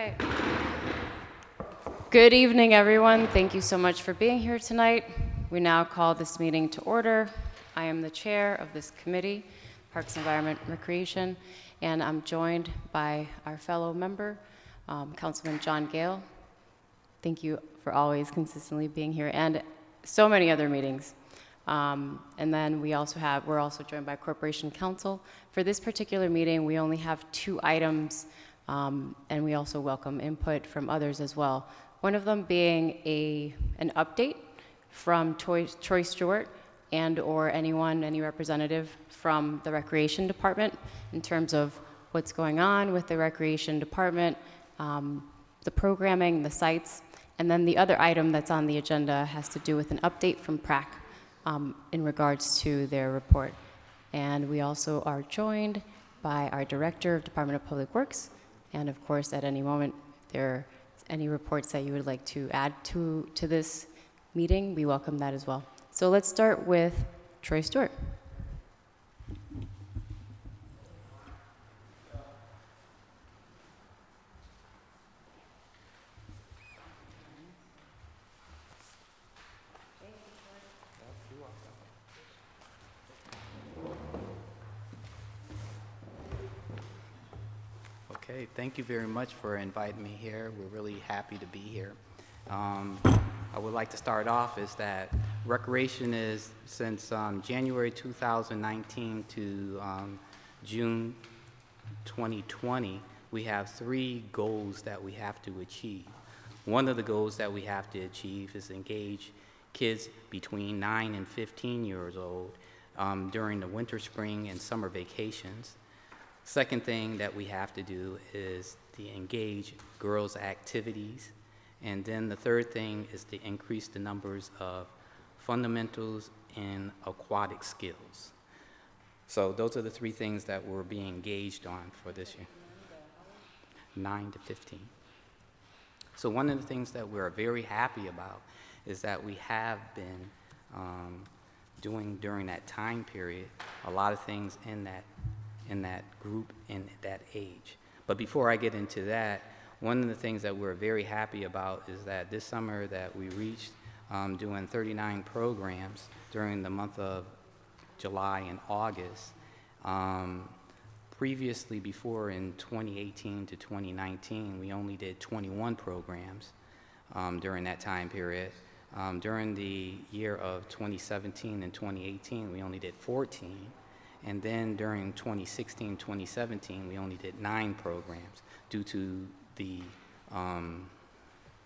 right. Good evening, everyone. Thank you so much for being here tonight. We now call this meeting to order. I am the chair of this committee, Parks, Environment, and Recreation, and I'm joined by our fellow member, Councilman John Gale. Thank you for always consistently being here, and so many other meetings. And then we're also joined by Corporation Counsel. For this particular meeting, we only have 2 items, and we also welcome input from others as well. One of them being an update from Troy Stewart and/or any representative from the Recreation Department in terms of what's going on with the Recreation Department, the programming, the sites. And then the other item that's on the agenda has to do with an update from PrAC in regards to their report. And we also are joined by our Director of Department of Public Works. And of course, at any moment, if there are any reports that you would like to add to this meeting, we welcome that as well. So let's start with Troy Stewart. Okay, thank you very much for inviting me here. We're really happy to be here. I would like to start off is that recreation is since January 2019 to June 2020, we have 3 goals that we have to achieve. One of the goals that we have to achieve is engage kids between 9 and 15 years old during the winter, spring, and summer vacations. Second thing that we have to do is to engage girls' activities. And then the third thing is to increase the numbers of fundamentals and aquatic skills. So those are the 3 things that we're being engaged on for this year. 9 to 15. So one of the things that we're very happy about is that we have been doing during that time period a lot of things in that group in that age. But before I get into that, one of the things that we're very happy about is that this summer that we reached doing 39 programs during the month of July and August. Previously, before in 2018 to 2019, we only did 21 programs during that time period. During the year of 2017 and 2018, we only did 14. And then during 2016, 2017, we only did 9 programs due to the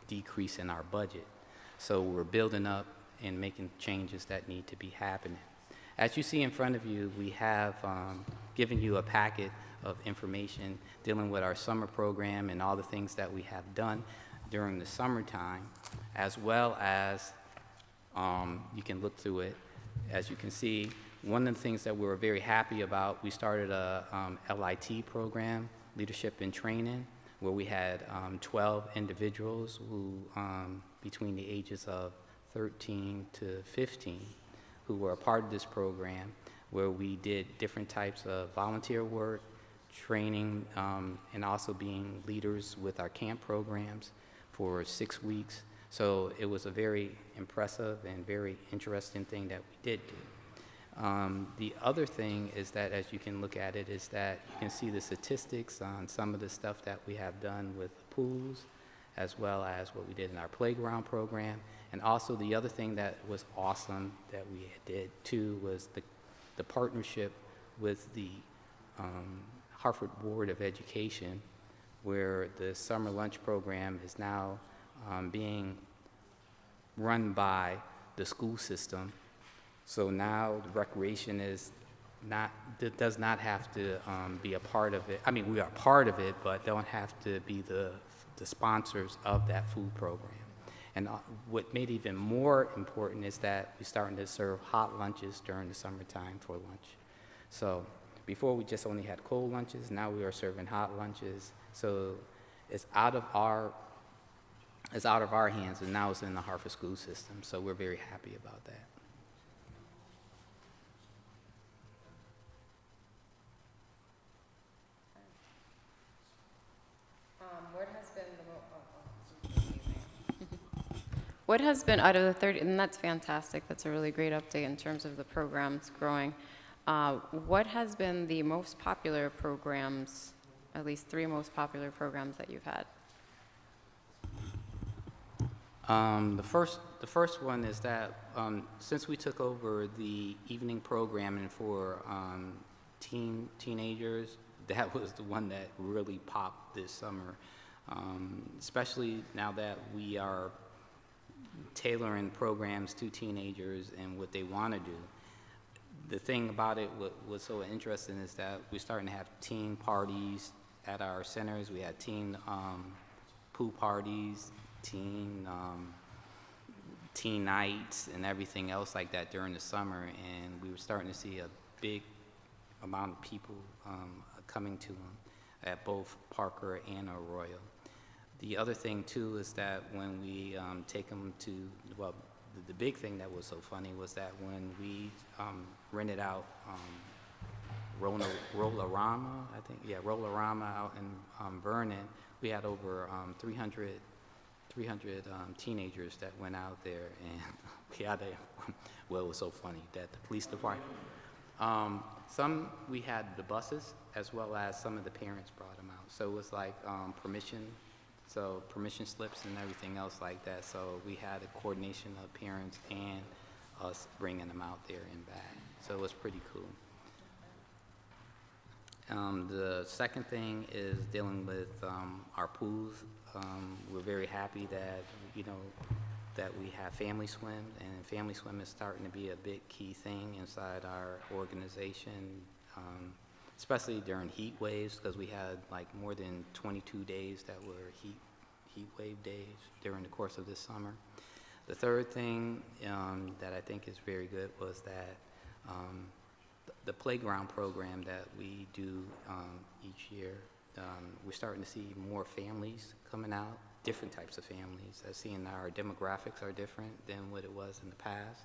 decrease in our budget. So we're building up and making changes that need to be happening. As you see in front of you, we have given you a packet of information dealing with our summer program and all the things that we have done during the summertime, as well as you can look through it. As you can see, one of the things that we were very happy about, we started a LIT program, Leadership and Training, where we had 12 individuals who, between the ages of 13 to 15, who were a part of this program, where we did different types of volunteer work, training, and also being leaders with our camp programs for 6 weeks. So it was a very impressive and very interesting thing that we did do. The other thing is that, as you can look at it, is that you can see the statistics on some of the stuff that we have done with the pools, as well as what we did in our playground program. And also the other thing that was awesome that we did too was the partnership with the Hartford Board of Education, where the summer lunch program is now being run by the school system. So now the recreation does not have to be a part of it. I mean, we are part of it, but don't have to be the sponsors of that food program. And what made it even more important is that we're starting to serve hot lunches during the summertime for lunch. So before we just only had cold lunches, now we are serving hot lunches. So it's out of our hands, and now it's in the Hartford school system. So we're very happy about that. Word has been What has been out of the 30, and that's fantastic, that's a really great update in terms of the programs growing. What has been the most popular programs, at least 3 most popular programs that you've had? The first one is that since we took over the evening programming for teenagers, that was the one that really popped this summer, especially now that we are tailoring programs to teenagers and what they want to do. The thing about it, what was so interesting is that we're starting to have teen parties at our centers. We had teen pool parties, teen nights, and everything else like that during the summer, and we were starting to see a big amount of people coming to them at both Parker and Arroyo. The other thing too is that when we take them to, well, the big thing that was so funny was that when we rented out Rollerama, I think, yeah, Rollerama out in Vernon, we had over 300 teenagers that went out there, and we had well, it was so funny that the police department, some we had the buses as well as some of the parents brought them out. So it was like permission slips and everything else like that. So we had a coordination of parents and us bringing them out there and back. So it was pretty cool. The second thing is dealing with our pools. We're very happy that, that we have family swim, and family swim is starting to be a big key thing inside our organization, especially during heat waves, because we had like more than 22 days that were heat wave days during the course of this summer. The third thing that I think is very good was that the playground program that we do each year, we're starting to see more families coming out, different types of families. Seeing our demographics are different than what it was in the past,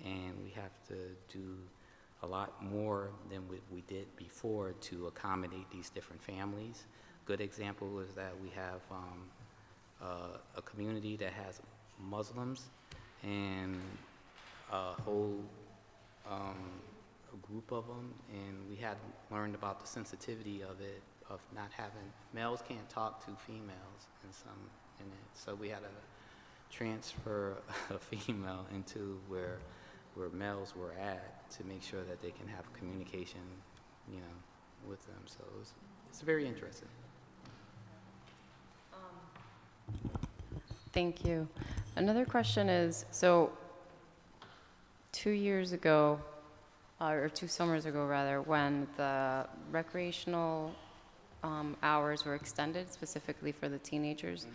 and we have to do a lot more than what we did before to accommodate these different families. Good example is that we have a community that has Muslims and a whole a group of them, and we had learned about the sensitivity of it, of not having, males can't talk to females in it, so we had to transfer a female into where males were at to make sure that they can have communication, with them. So it's very interesting. Thank you. Another question is, so 2 years ago, or 2 summers ago rather, when the recreational hours were extended specifically for the teenagers,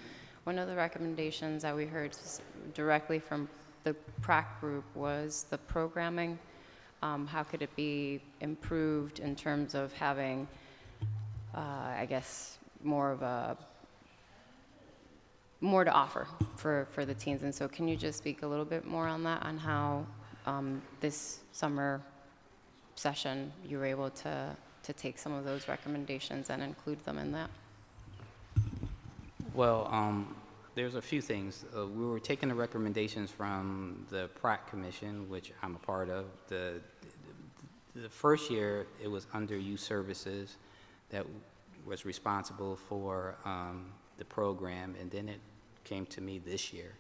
one of the recommendations that we heard directly from the PrAC group was the programming. How could it be improved in terms of having, I guess, more to offer for the teens? And so can you just speak a little bit more on that, on how this summer session you were able to take some of those recommendations and include them in that? Well, there's a few things. We were taking the recommendations from the PrAC Commission, which I'm a part of. The first year, it was under Youth Services that was responsible for the program, and then it came to me this year.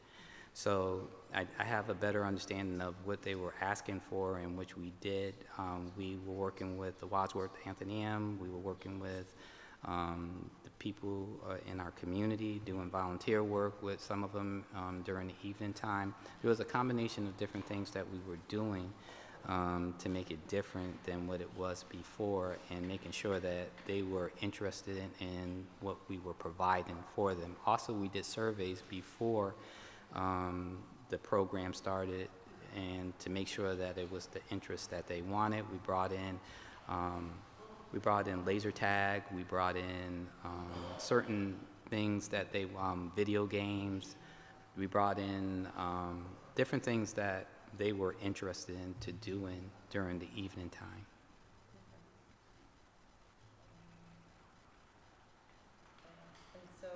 So I have a better understanding of what they were asking for, and which we did. We were working with the Wadsworth Athenaeum. We were working with the people in our community, doing volunteer work with some of them during the evening time. There was a combination of different things that we were doing to make it different than what it was before, and making sure that they were interested in what we were providing for them. Also, we did surveys before the program started, and to make sure that it was the interest that they wanted. We brought in laser tag. We brought in certain things that they, video games. We brought in different things that they were interested in to doing during the evening time. And so,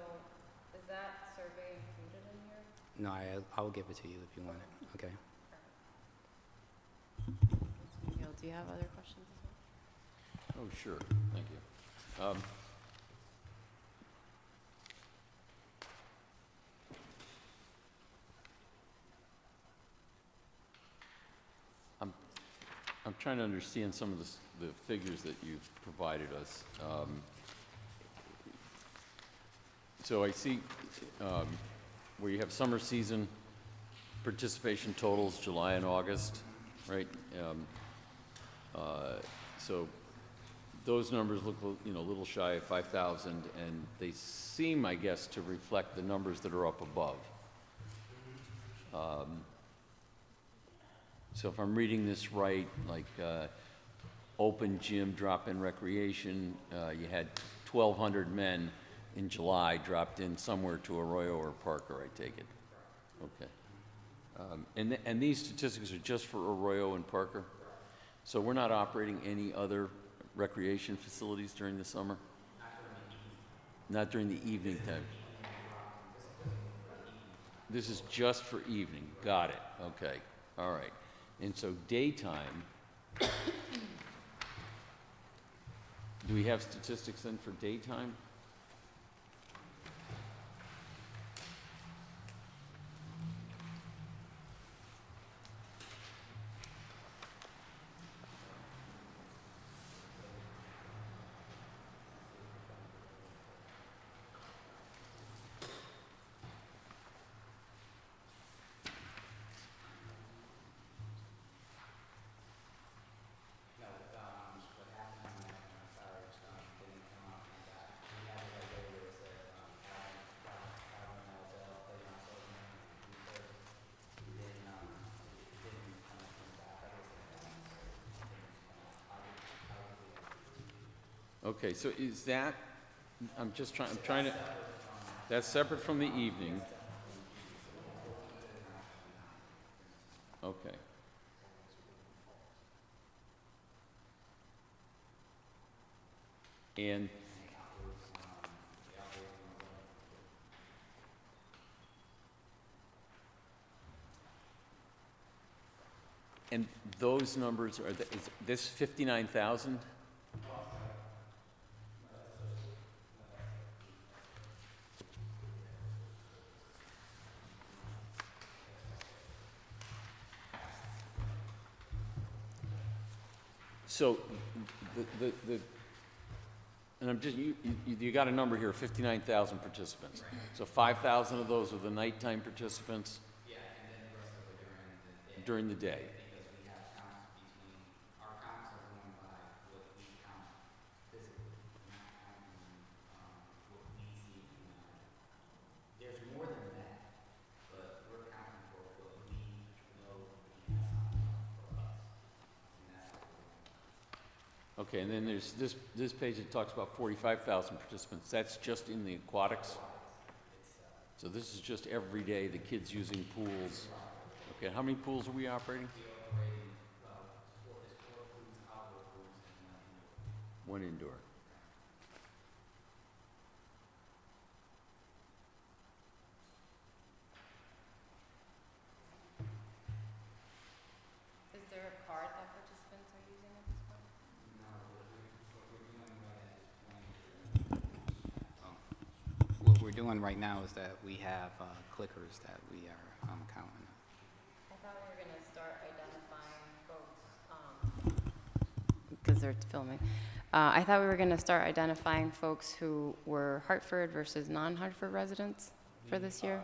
is that survey included in here? No, I'll give it to you if you want it, okay? Neil, do you have other questions as well? Oh, sure, thank you. I'm trying to understand some of the figures that you've provided us. So I see where you have summer season participation totals, July and August, right? So those numbers look, a little shy of 5,000, and they seem, I guess, to reflect the numbers that are up above. So if I'm reading this right, like open gym, drop-in recreation, you had 1,200 men in July dropped in somewhere to Arroyo or Parker, I take it. Okay. And these statistics are just for Arroyo and Parker? So we're not operating any other recreation facilities during the summer? Not during the evening time? This is just for evening. Got it. Okay. All right. And so daytime, do we have statistics then for daytime? Okay, so is that, I'm trying to, that's separate from the evening. Okay. And those numbers are, is this 59,000? So, and I'm just, you got a number here, 59,000 participants. So 5,000 of those are the nighttime participants? Yeah, and then the rest of it during the day. Because we have counts between, our counts are going by what we count physically, not counting what we see in the night. There's more than that, but we're counting for what we know we have for us. And that's how we're going. Okay, and then there's this page that talks about 45,000 participants. That's just in the aquatics? So this is just every day, the kids using pools. Okay, how many pools are we operating? Four pools, outdoor pools, and one indoor. Is there a card that participants are using at this point? What we're doing right now is that we have clickers that we are counting. I thought we were going to start identifying folks, because they're filming. I thought we were going to start identifying folks who were Hartford versus non-Hartford residents for this year.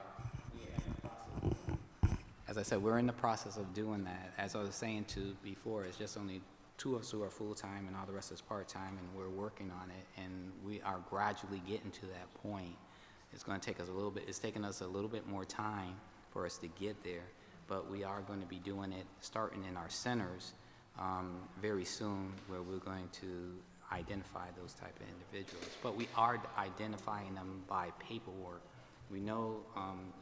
As I said, we're in the process of doing that. As I was saying to before, it's just only 2 of us who are full-time and all the rest is part-time, and we're working on it, and we are gradually getting to that point. It's going to take us a little bit, it's taking us a little bit more time for us to get there, but we are going to be doing it starting in our centers very soon, where we're going to identify those type of individuals. But we are identifying them by paperwork. We know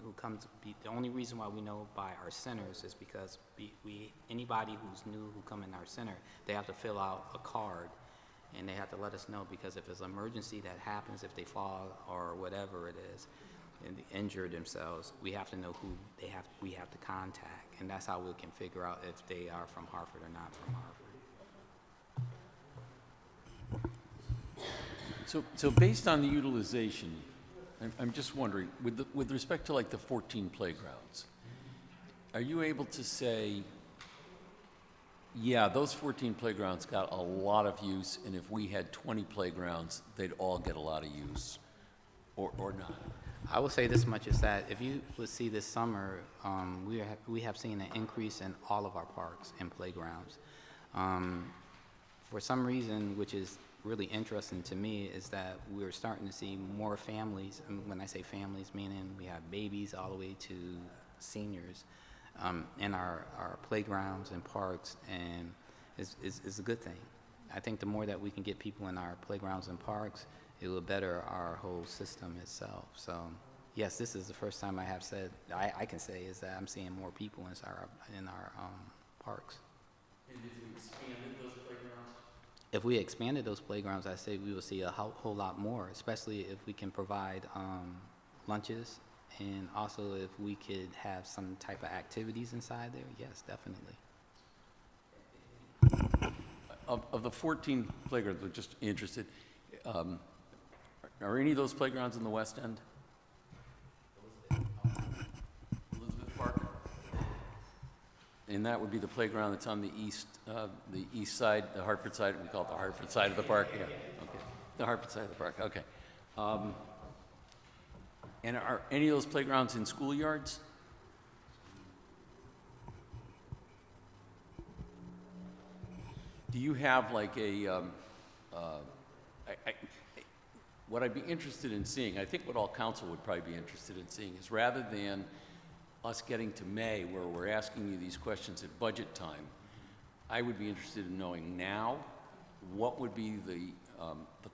who comes, the only reason why we know by our centers is because anybody who's new who come in our center, they have to fill out a card, and they have to let us know, because if it's an emergency that happens, if they fall or whatever it is, and injure themselves, we have to know who we have to contact, and that's how we can figure out if they are from Hartford or not from Hartford. So based on the utilization, I'm just wondering, with respect to like the 14 playgrounds, are you able to say, yeah, those 14 playgrounds got a lot of use, and if we had 20 playgrounds, they'd all get a lot of use, or not? I will say this much is that if you would see this summer, we have seen an increase in all of our parks and playgrounds. For some reason, which is really interesting to me, is that we're starting to see more families, and when I say families, meaning we have babies all the way to seniors, in our playgrounds and parks, and is a good thing. I think the more that we can get people in our playgrounds and parks, it will better our whole system itself. So, yes, this is the first time I can say is that I'm seeing more people in our parks. And if we expanded those playgrounds? If we expanded those playgrounds, I say we will see a whole lot more, especially if we can provide lunches, and also if we could have some type of activities inside there. Yes, definitely. Of the 14 playgrounds, I'm just interested, are any of those playgrounds in the West End? Elizabeth Park? And that would be the playground that's on the east side, the Hartford side, we call it the Hartford side of the park? Yeah, okay. The Hartford side of the park, okay. And are any of those playgrounds in schoolyards? Do you have like what I'd be interested in seeing, I think what all council would probably be interested in seeing, is rather than us getting to May where we're asking you these questions at budget time, I would be interested in knowing now what would be the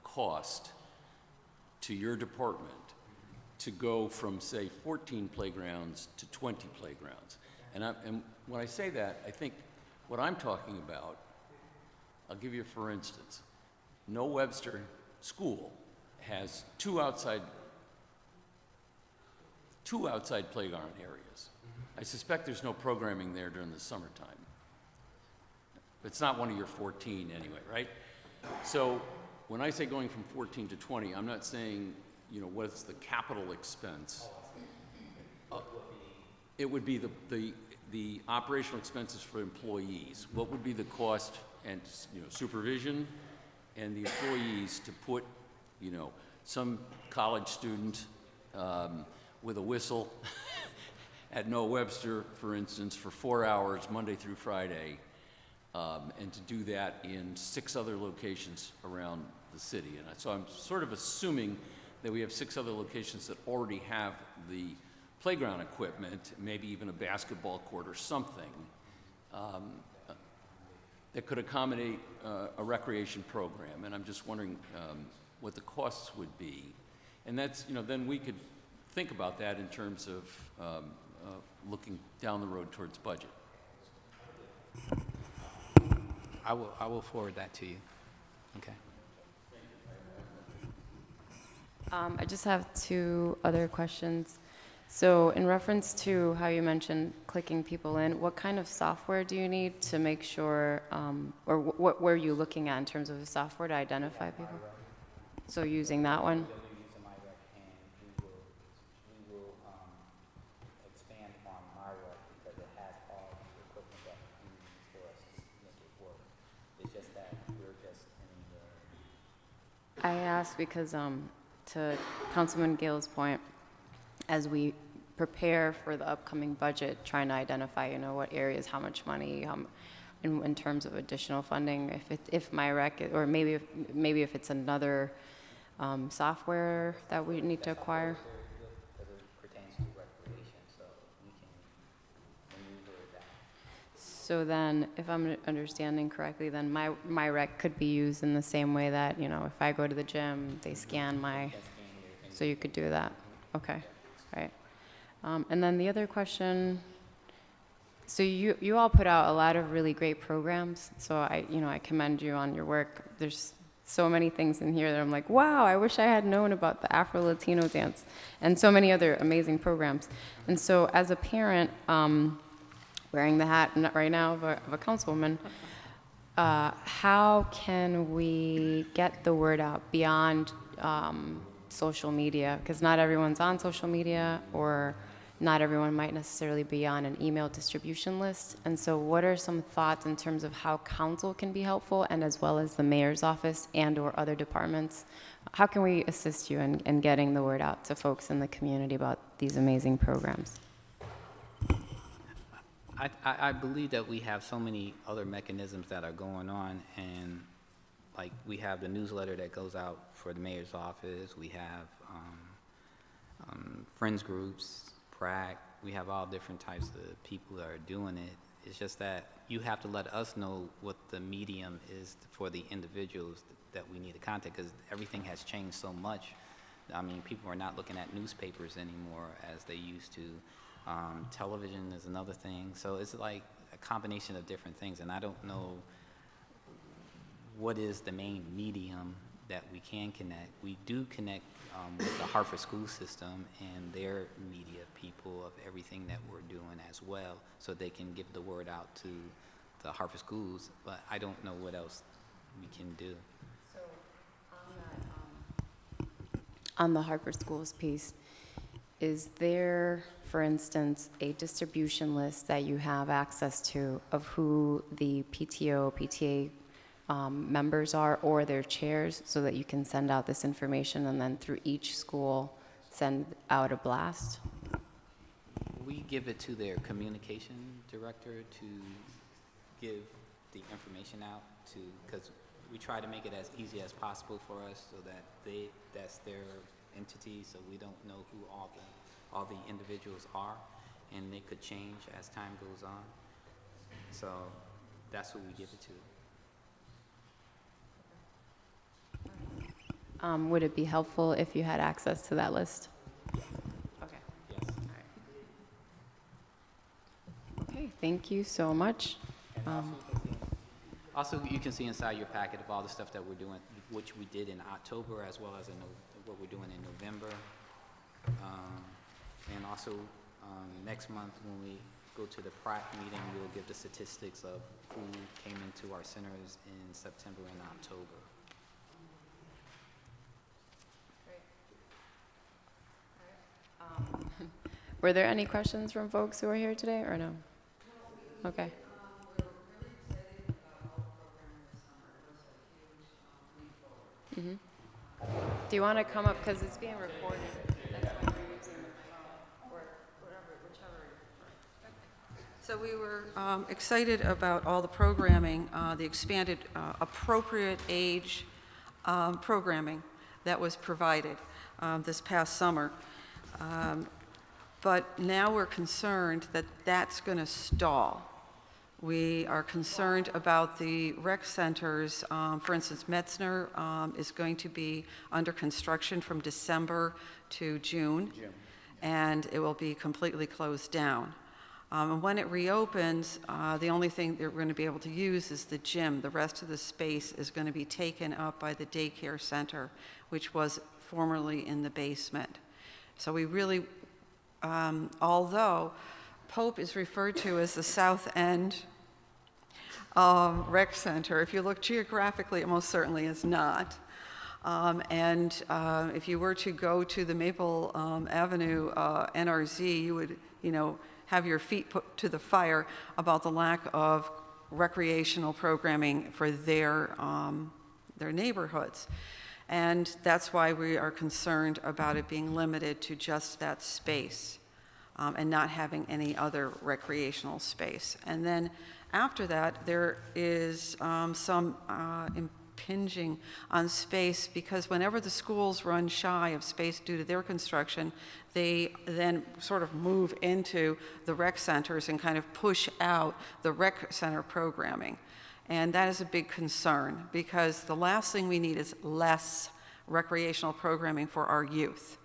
cost to your department to go from, say, 14 playgrounds to 20 playgrounds. And when I say that, I think what I'm talking about, I'll give you for instance, No Webster School has two outside playground areas. I suspect there's no programming there during the summertime. It's not one of your 14 anyway, right? So when I say going from 14 to 20, I'm not saying, you know, what's the capital expense. It would be the operational expenses for employees. What would be the cost and, you know, supervision and the employees to put, you know, some college student with a whistle at No Webster, for instance, for 4 hours, Monday through Friday, and to do that in 6 other locations around the city. And so I'm sort of assuming that we have 6 other locations that already have the playground equipment, maybe even a basketball court or something, that could accommodate a recreation program. And I'm just wondering what the costs would be. And that's, you know, then we could think about that in terms of looking down the road towards budget. I will forward that to you. Okay. I just have 2 other questions. So in reference to how you mentioned clicking people in, what kind of software do you need to make sure, or what were you looking at in terms of the software to identify people? So using that one? We will expand on MyRec because it has all the equipment that we need for us to make it work. It's just that we're just in the... I asked because, to Councilman Gale's point, as we prepare for the upcoming budget, trying to identify, you know, what areas, how much money, in terms of additional funding, if MyRec, or maybe if it's another software that we need to acquire. Because it pertains to recreation, so we can maneuver that. So then, if I'm understanding correctly, then MyRec could be used in the same way that, you know, if I go to the gym, they scan my, so you could do that. Okay, right. And then the other question, so you all put out a lot of really great programs, so I commend you on your work. There's so many things in here that I'm like, wow, I wish I had known about the Afro-Latino dance and so many other amazing programs. And so as a parent, wearing the hat right now of a councilwoman, how can we get the word out beyond social media? Because not everyone's on social media, or not everyone might necessarily be on an email distribution list. And so what are some thoughts in terms of how council can be helpful, and as well as the mayor's office and or other departments? How can we assist you in getting the word out to folks in the community about these amazing programs? I believe that we have so many other mechanisms that are going on, and like we have the newsletter that goes out for the mayor's office. We have friends groups, PRAC. We have all different types of people that are doing it. It's just that you have to let us know what the medium is for the individuals that we need to contact, because everything has changed so much. I mean, people are not looking at newspapers anymore as they used to. Television is another thing. So it's like a combination of different things, and I don't know what is the main medium that we can connect. We do connect with the Hartford school system and their media people of everything that we're doing as well, so they can give the word out to the Hartford schools, but I don't know what else we can do. So on the Hartford schools piece, is there, for instance, a distribution list that you have access to of who the PTO, PTA members are, or their chairs, so that you can send out this information and then through each school send out a blast? We give it to their communication director to give the information out to, because we try to make it as easy as possible for us, so that that's their entity, so we don't know who all the individuals are, and they could change as time goes on. So that's who we give it to. Would it be helpful if you had access to that list? Okay. Yes. All right. Okay, thank you so much. Also, you can see inside your packet of all the stuff that we're doing, which we did in October, as well as in what we're doing in November. And also, next month when we go to the PRAC meeting, we'll give the statistics of who came into our centers in September and October. Were there any questions from folks who are here today, or no? Okay. Mm-hmm. Do you want to come up, because it's being recorded? That's why we're using the phone, or whatever, whichever. So we were excited about all the programming, the expanded appropriate age programming that was provided this past summer. But now we're concerned that that's going to stall. We are concerned about the rec centers. For instance, Metzner is going to be under construction from December to June, and it will be completely closed down. And when it reopens, the only thing that we're going to be able to use is the gym. The rest of the space is going to be taken up by the daycare center, which was formerly in the basement. So we really, although Pope is referred to as the South End Rec Center, if you look geographically, it most certainly is not. If you were to go to the Maple Avenue NRZ, you would, have your feet put to the fire about the lack of recreational programming for their neighborhoods. And that's why we are concerned about it being limited to just that space and not having any other recreational space. And then after that, there is some impinging on space, because whenever the schools run shy of space due to their construction, they then sort of move into the rec centers and kind of push out the rec center programming. And that is a big concern, because the last thing we need is less recreational programming for our youth.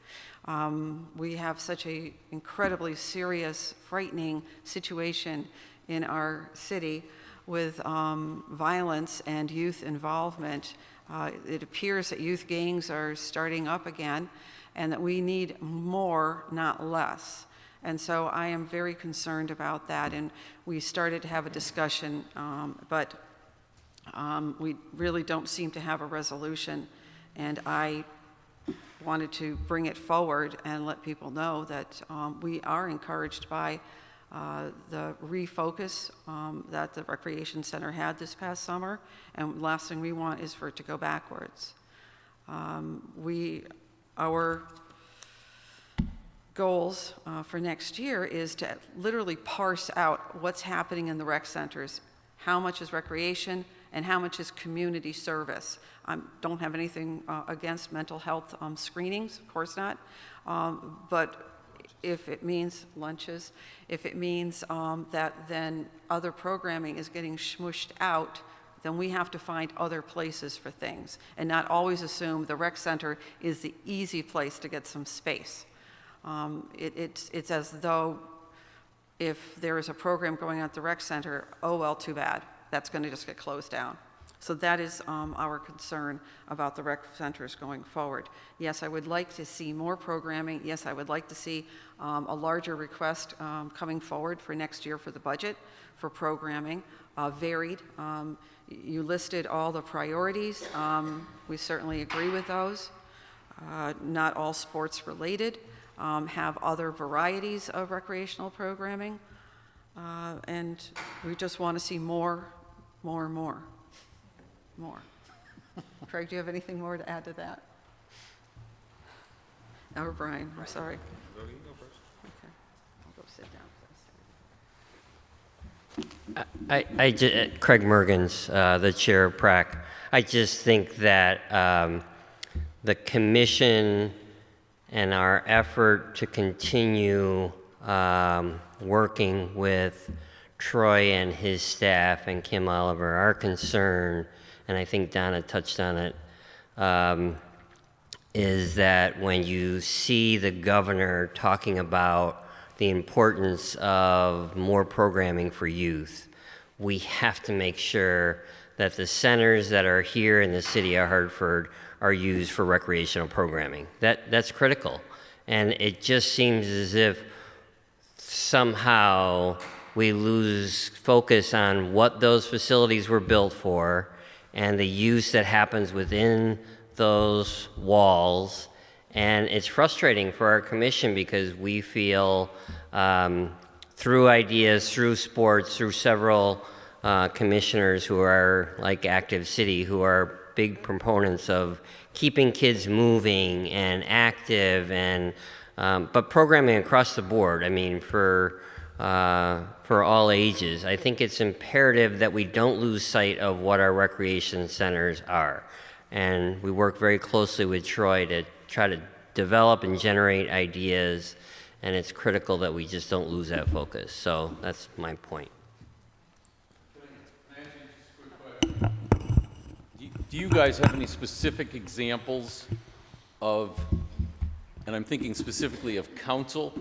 We have such an incredibly serious, frightening situation in our city with violence and youth involvement It appears that youth gangs are starting up again, and that we need more, not less. And so I am very concerned about that, and we started to have a discussion, but we really don't seem to have a resolution, and I wanted to bring it forward and let people know that we are encouraged by the refocus that the Recreation Center had this past summer, and last thing we want is for it to go backwards. Our goals for next year is to literally parse out what's happening in the rec centers, how much is recreation and how much is community service. I don't have anything against mental health screenings, of course not, but if it means lunches, if it means that then other programming is getting smooshed out, then we have to find other places for things and not always assume the rec center is the easy place to get some space. It's as though if there is a program going on at the rec center, oh well, too bad. That's going to just get closed down. So that is our concern about the rec centers going forward. Yes, I would like to see more programming. Yes, I would like to see a larger request coming forward for next year for the budget for programming, varied. You listed all the priorities. We certainly agree with those. Not all sports related. Have other varieties of recreational programming. And we just want to see more. Craig, do you have anything more to add to that? Or Brian, I'm sorry. You can go first. Okay, I'll go sit down. Craig Mergens, the chair of PrAC. I just think that the commission and our effort to continue working with Troy and his staff and Kim Oliver, our concern, and I think Donna touched on it, is that when you see the governor talking about the importance of more programming for youth, we have to make sure that the centers that are here in the city of Hartford are used for recreational programming. That's critical. And it just seems as if somehow we lose focus on what those facilities were built for and the use that happens within those walls. And it's frustrating for our commission because we feel through ideas, through sports, through several commissioners who are like Active City, who are big proponents of keeping kids moving and active, and but programming across the board. I mean, for all ages. I think it's imperative that we don't lose sight of what our recreation centers are. And we work very closely with Troy to try to develop and generate ideas, and it's critical that we just don't lose that focus. So that's my point. Do you guys have any specific examples of, and I'm thinking specifically of council,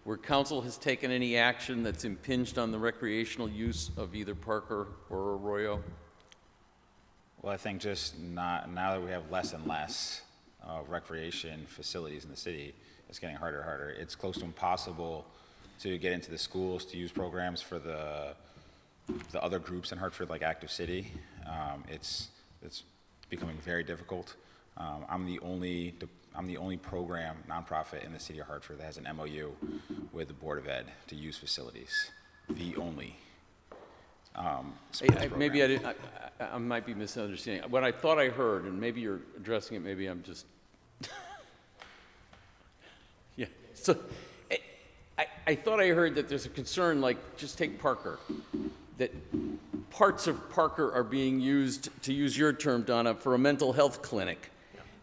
where council has taken any action that's impinged on the recreational use of either Parker or Arroyo? Well, I think just now that we have less and less recreation facilities in the city, it's getting harder and harder. It's close to impossible to get into the schools to use programs for the other groups in Hartford, like Active City. It's becoming very difficult. I'm the only program, nonprofit in the city of Hartford that has an MOU with the Board of Ed to use facilities. The only. Maybe I might be misunderstanding. What I thought I heard, and maybe you're addressing it, maybe I'm just, yeah. So I thought I heard that there's a concern, like, just take Parker, that parts of Parker are being used, to use your term, Donna, for a mental health clinic,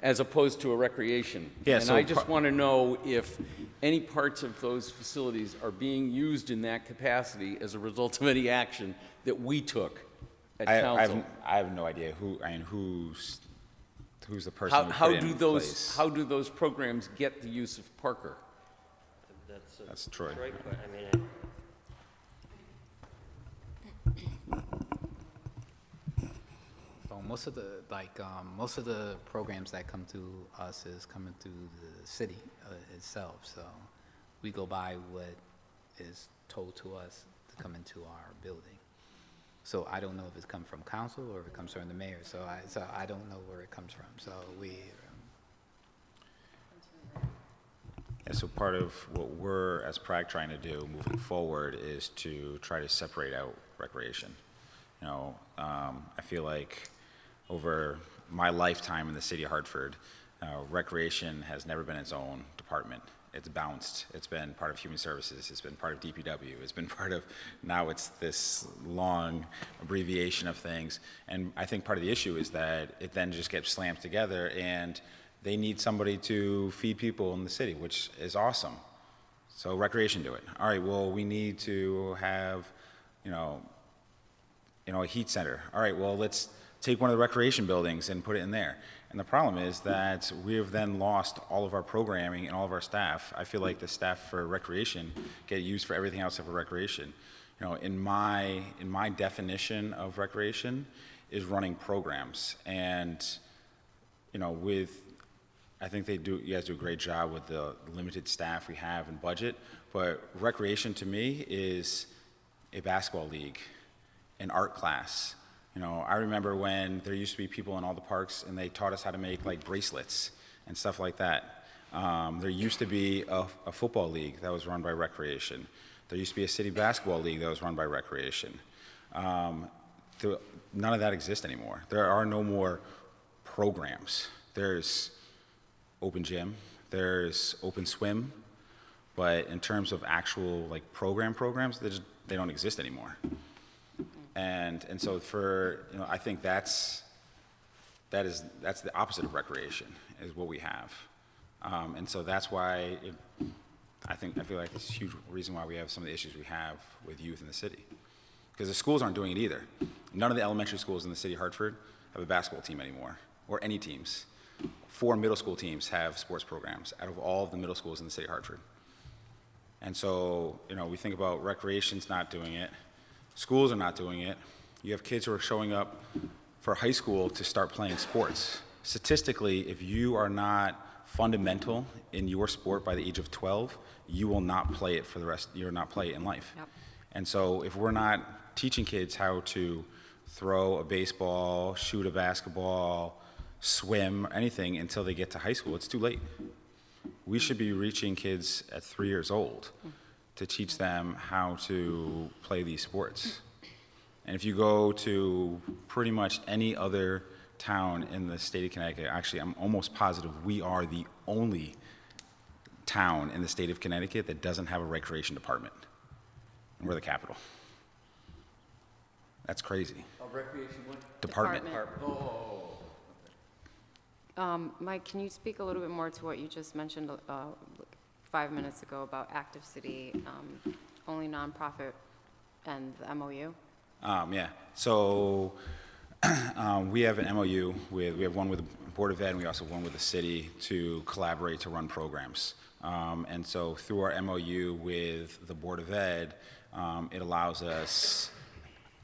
as opposed to a recreation. Yeah, and so I just want to know if any parts of those facilities are being used in that capacity as a result of any action that we took at council. I have no idea who's the person who put it in place. How do those programs get the use of Parker? That's Troy. most of the programs that come to us is coming through the city itself. So we go by what is told to us to come into our building. So I don't know if it's come from council or if it comes from the mayor. So I don't know where it comes from. So Yeah, so part of what we're, as PRAG, trying to do moving forward is to try to separate out recreation. You know, I feel like over my lifetime in the city of Hartford, recreation has never been its own department. It's bounced. It's been part of human services. It's been part of DPW. It's been part of, now it's this long abbreviation of things. And I think part of the issue is that it then just gets slammed together, and they need somebody to feed people in the city, which is awesome. So recreation do it. All right, well, we need to have, a heat center. All right, well, let's take one of the recreation buildings and put it in there. And the problem is that we have then lost all of our programming and all of our staff. I feel like the staff for recreation get used for everything else except for recreation. In my definition of recreation is running programs. And, I think you guys do a great job with the limited staff we have and budget, but recreation to me is a basketball league, an art class. I remember when there used to be people in all the parks and they taught us how to make like bracelets and stuff like that. There used to be a football league that was run by recreation. There used to be a city basketball league that was run by recreation. None of that exists anymore. There are no more programs. There's open gym, there's open swim, but in terms of actual like programs, they don't exist anymore. And so I think that's the opposite of recreation is what we have. And so that's why I feel like it's a huge reason why we have some of the issues we have with youth in the city. Because the schools aren't doing it either. None of the elementary schools in the city of Hartford have a basketball team anymore, or any teams. 4 middle school teams have sports programs out of all of the middle schools in the city of Hartford. And so, we think about recreation's not doing it. Schools are not doing it. You have kids who are showing up for high school to start playing sports. Statistically, if you are not fundamental in your sport by the age of 12, you will not play it you'll not play it in life. Yep. And so if we're not teaching kids how to throw a baseball, shoot a basketball, swim, anything until they get to high school, it's too late. We should be reaching kids at 3 years old to teach them how to play these sports. And if you go to pretty much any other town in the state of Connecticut, actually I'm almost positive we are the only town in the state of Connecticut that doesn't have a recreation department. And we're the capital. That's crazy. A recreation what? Department. Mike, can you speak a little bit more to what you just mentioned 5 minutes ago about Active City, only nonprofit, and the MOU? Yeah. So we have an MOU we have one with the Board of Ed, and we also have one with the city to collaborate to run programs. And so through our MOU with the Board of Ed, it allows us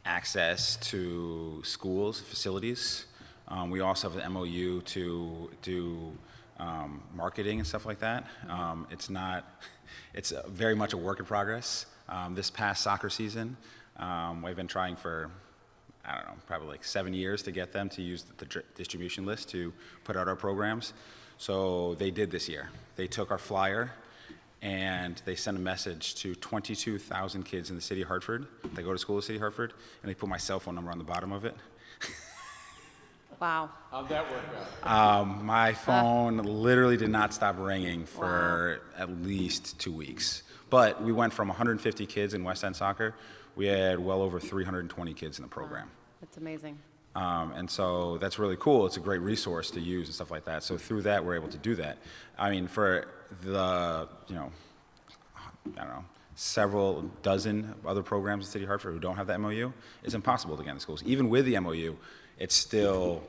access to schools, facilities. We also have an MOU to do marketing and stuff like that. It's very much a work in progress. This past soccer season, we've been trying for, probably like 7 years to get them to use the distribution list to put out our programs. So they did this year. They took our flyer and they sent a message to 22,000 kids in the city of Hartford. They go to school in the city of Hartford, and they put my cell phone number on the bottom of it. Wow. How'd that work out? My phone literally did not stop ringing for at least 2 weeks. But we went from 150 kids in West End Soccer, we had well over 320 kids in the program. That's amazing. And so that's really cool. It's a great resource to use and stuff like that. So through that, we're able to do that. I mean, for the, several dozen other programs in the city of Hartford who don't have that MOU, it's impossible to get in the schools. Even with the MOU, it's still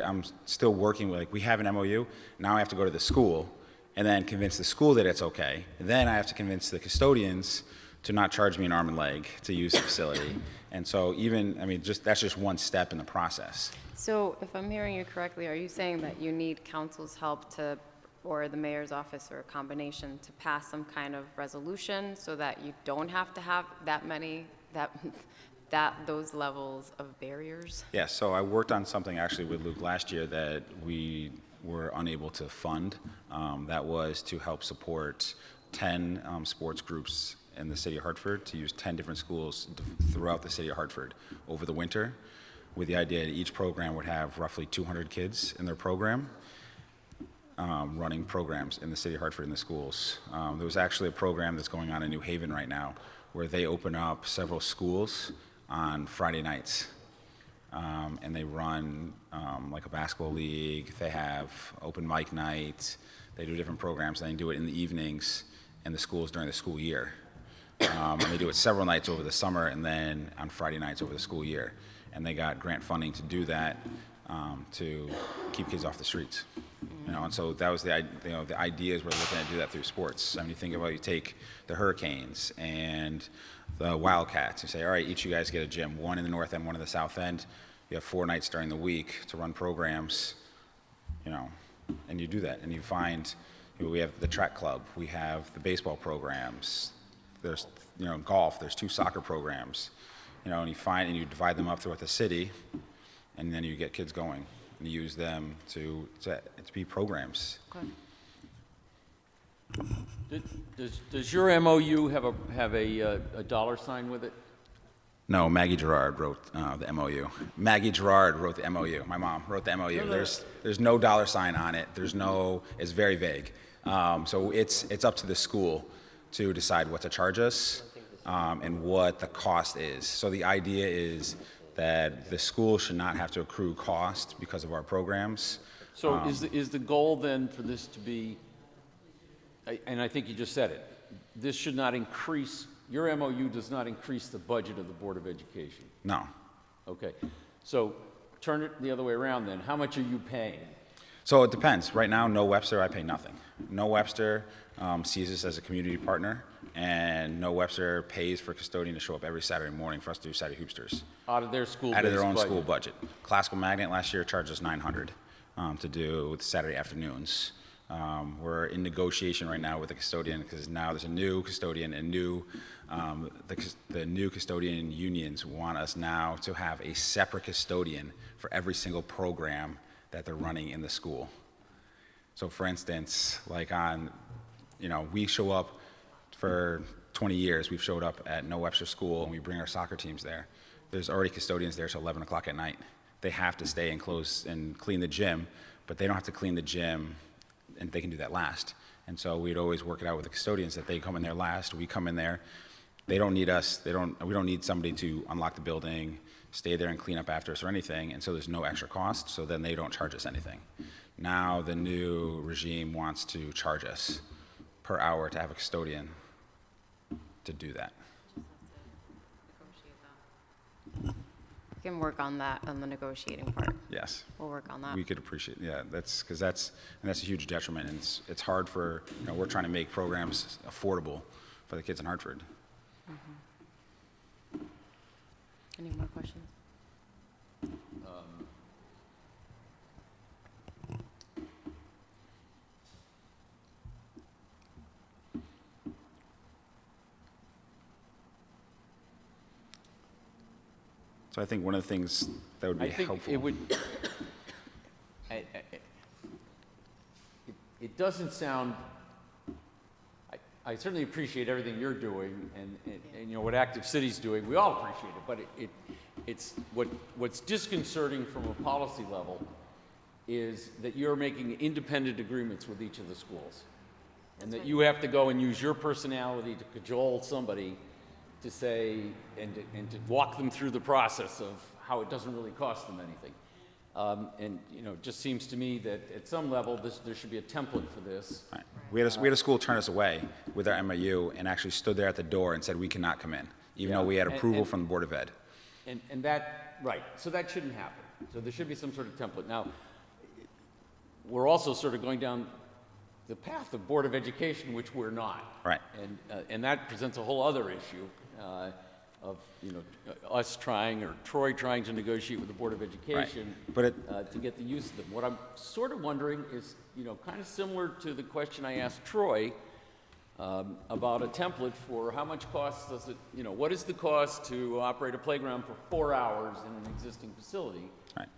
I'm still working with, we have an MOU, now I have to go to the school and then convince the school that it's okay. And then I have to convince the custodians to not charge me an arm and leg to use the facility. And so even, I mean, that's just one step in the process. So if I'm hearing you correctly, are you saying that you need council's help to, or the mayor's office, or a combination, to pass some kind of resolution so that you don't have to have that many, those levels of barriers? Yes, so I worked on something actually with Luke last year that we were unable to fund. That was to help support 10 sports groups in the city of Hartford, to use 10 different schools throughout the city of Hartford over the winter, with the idea that each program would have roughly 200 kids in their program, running programs in the city of Hartford in the schools. There was actually a program that's going on in New Haven right now where they open up several schools on Friday nights. And they run like a basketball league. They have open mic night. They do different programs. And they do it in the evenings in the schools during the school year. And they do it several nights over the summer and then on Friday nights over the school year. And they got grant funding to do that, to keep kids off the streets. You know, and so that was the ideas we're looking to do that through sports. I mean, you think about, you take the Hurricanes and the Wildcats. You say, all right, each of you guys get a gym, one in the north end, one in the south end. You have 4 nights during the week to run programs, you know, and you do that. And you find, we have the track club, we have the baseball programs, there's, golf, there's 2 soccer programs, and you divide them up throughout the city, and then you get kids going, and you use them to be programs. Okay. Does your MOU have a dollar sign with it? No, Maggie Gerard wrote the MOU. Maggie Gerard wrote the MOU. My mom wrote the MOU. There's no dollar sign on it. It's very vague. So it's up to the school to decide what to charge us and what the cost is. So the idea is that the school should not have to accrue cost because of our programs. So is the goal then for this to be, and I think you just said it, this should not increase, your MOU does not increase the budget of the Board of Education? No. Okay. So turn it the other way around then. How much are you paying? So it depends. Right now, No Webster, I pay nothing. No Webster sees us as a community partner, and No Webster pays for a custodian to show up every Saturday morning for us to do Saturday Hoopsters. Out of their school Out of their own school budget. Classical Magnet last year charged us $900 to do Saturday afternoons. We're in negotiation right now with the custodian because now there's a new custodian and the new custodian unions want us now to have a separate custodian for every single program that they're running in the school. So for instance, like we show up for 20 years, we've showed up at No Webster School and we bring our soccer teams there. There's already custodians there till 11 o'clock at night. They have to stay and close and clean the gym, but they don't have to clean the gym, and they can do that last. And so we'd always work it out with the custodians that they come in there last, we come in there. They don't need us, we don't need somebody to unlock the building, stay there and clean up after us or anything, and so there's no extra cost, so then they don't charge us anything. Now the new regime wants to charge us per hour to have a custodian to do that. We can work on that, on the negotiating part. Yes. We'll work on that. We could appreciate, yeah, that's a huge detriment, and it's hard for, we're trying to make programs affordable for the kids in Hartford. Mm-hmm. Any more questions? So I think one of the things that would be helpful. It doesn't sound, I certainly appreciate everything you're doing and what Active City's doing. We all appreciate it, but it's what's disconcerting from a policy level is that you're making independent agreements with each of the schools. And that you have to go and use your personality to cajole somebody to say, and to walk them through the process of how it doesn't really cost them anything. It just seems to me that at some level, there should be a template for this. Right. We had a school turn us away with our MOU and actually stood there at the door and said, we cannot come in, even though we had approval from the Board of Ed. And that, right, so that shouldn't happen. So there should be some sort of template. Now, we're also sort of going down the path of Board of Education, which we're not. Right. And that presents a whole other issue of, us trying, or Troy trying to negotiate with the Board of Education But to get the use of them. What I'm sort of wondering is, kind of similar to the question I asked Troy about a template for how much cost does it, what is the cost to operate a playground for 4 hours in an existing facility? Right.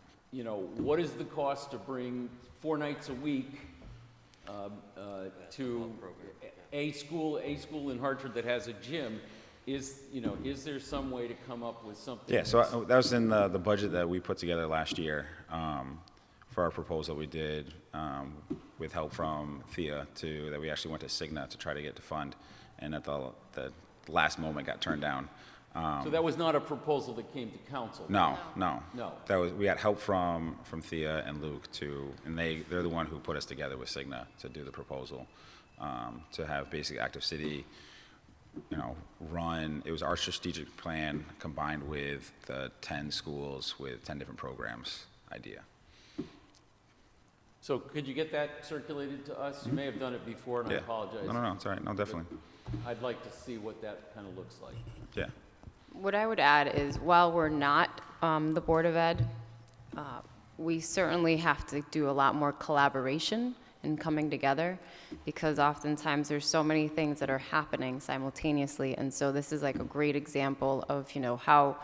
What is the cost to bring 4 nights a week to a school in Hartford that has a gym? Is there some way to come up with something? Yeah, so that was in the budget that we put together last year for our proposal we did with help from Thea that we actually went to Cigna to try to get to fund, and at the last moment got turned down. So that was not a proposal that came to council? No. No. We had help from Thea and Luke and they're the one who put us together with Cigna to do the proposal to have basic Active City run. It was our strategic plan combined with the 10 schools with 10 different programs idea. So could you get that circulated to us? You may have done it before, and I apologize. No, it's all right. No, definitely. I'd like to see what that kind of looks like. Yeah. What I would add is, while we're not the Board of Ed, we certainly have to do a lot more collaboration and coming together, because oftentimes there's so many things that are happening simultaneously. And so this is like a great example of, how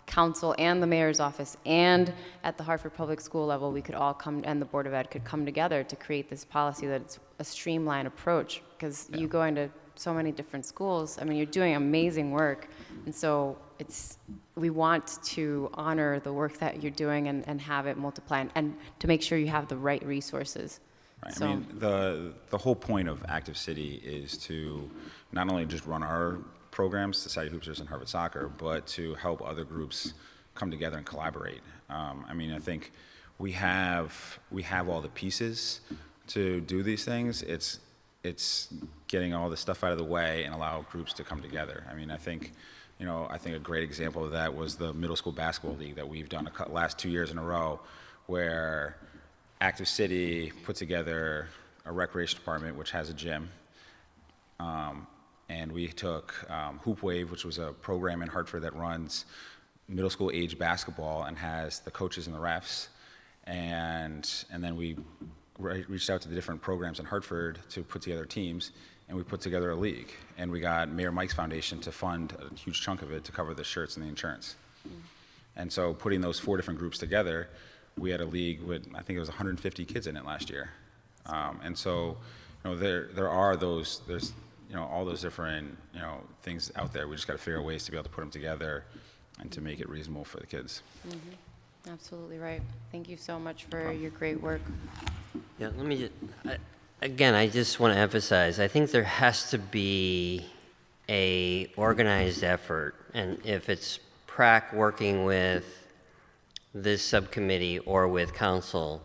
council and the mayor's office and at the Hartford Public School level, we could all come, and the Board of Ed could come together to create this policy that's a streamlined approach, because you go into so many different schools. I mean, you're doing amazing work. And so we want to honor the work that you're doing and have it multiply, and to make sure you have the right resources. Right. So, I mean, the whole point of Active City is to not only just run our programs, Society Hoopsters and Harvard Soccer, but to help other groups come together and collaborate. I mean, I think we have all the pieces to do these things. It's getting all the stuff out of the way and allow groups to come together. I mean, I think a great example of that was the middle school basketball league that we've done last 2 years in a row, where Active City put together a recreation department which has a gym, and we took Hoop Wave, which was a program in Hartford that runs middle school age basketball and has the coaches and the refs, and then we reached out to the different programs in Hartford to put together teams, and we put together a league, and we got Mayor Mike's foundation to fund a huge chunk of it to cover the shirts and the insurance. And so putting those 4 different groups together, we had a league with, I think it was 150 kids in it last year. And so, there are there's all those different, things out there. We just got to figure out ways to be able to put them together and to make it reasonable for the kids. Mm-hmm. Absolutely right. Thank you so much for your great work. Yeah, let me again, I just want to emphasize, I think there has to be a organized effort, and if it's PrAC working with this subcommittee or with council,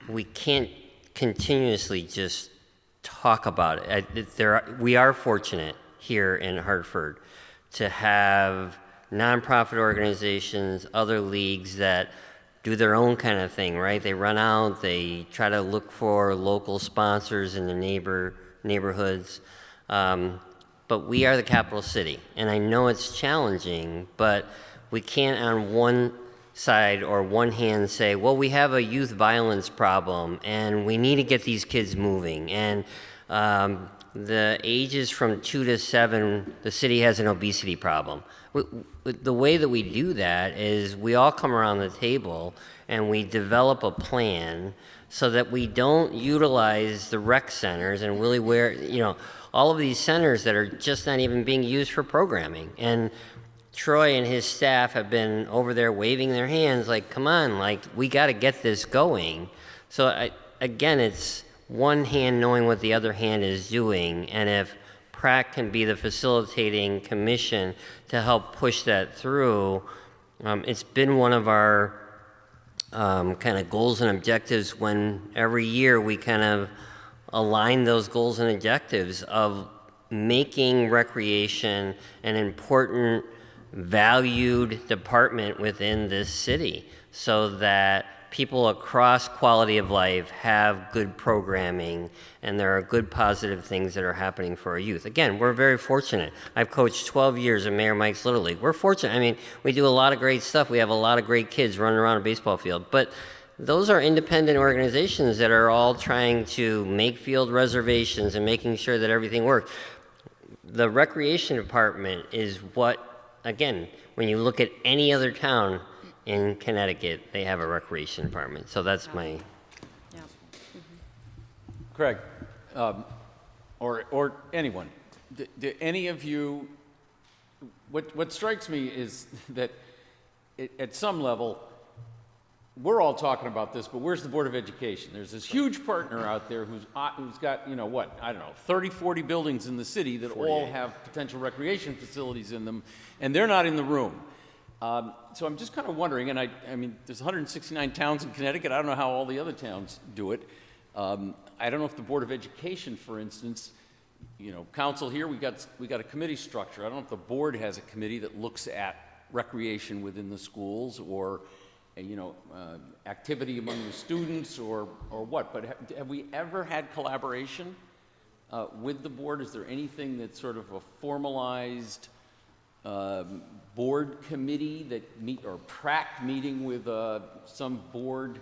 we can't continuously just talk about it. We are fortunate here in Hartford to have nonprofit organizations, other leagues that do their own kind of thing, right? They run out, they try to look for local sponsors in their neighborhoods. But we are the capital city, and I know it's challenging, but we can't on one side or one hand say, well, we have a youth violence problem and we need to get these kids moving. And the ages from 2 to 7, the city has an obesity problem. The way that we do that is we all come around the table and we develop a plan so that we don't utilize the rec centers and really all of these centers that are just not even being used for programming. And Troy and his staff have been over there waving their hands like, come on, like, we got to get this going. So again, it's one hand knowing what the other hand is doing, and if PrAC can be the facilitating commission to help push that through, it's been one of our kind of goals and objectives when every year we kind of align those goals and objectives of making recreation an important, valued department within this city, so that people across quality of life have good programming and there are good positive things that are happening for our youth. Again, we're very fortunate. I've coached 12 years in Mayor Mike's Little League. We're fortunate. I mean, we do a lot of great stuff. We have a lot of great kids running around a baseball field. But those are independent organizations that are all trying to make field reservations and making sure that everything works. The recreation department is what, again, when you look at any other town in Connecticut, they have a recreation department. So that's my... Yeah. Craig, or anyone, do any of you, what strikes me is that at some level, we're all talking about this, but where's the Board of Education? There's this huge partner out there who's got, you know what, I don't know, 30, 40 buildings in the city that all have potential recreation facilities in them, and they're not in the room. So I'm just kind of wondering, and I mean, there's 169 towns in Connecticut. I don't know how all the other towns do it. I don't know if the Board of Education, for instance, you know, council here, we got a committee structure. I don't know if the board has a committee that looks at recreation within the schools or, you know, activity among the students or what. But have we ever had collaboration with the board? Is there anything that's sort of a formalized board committee that meet, or PrAC meeting with some board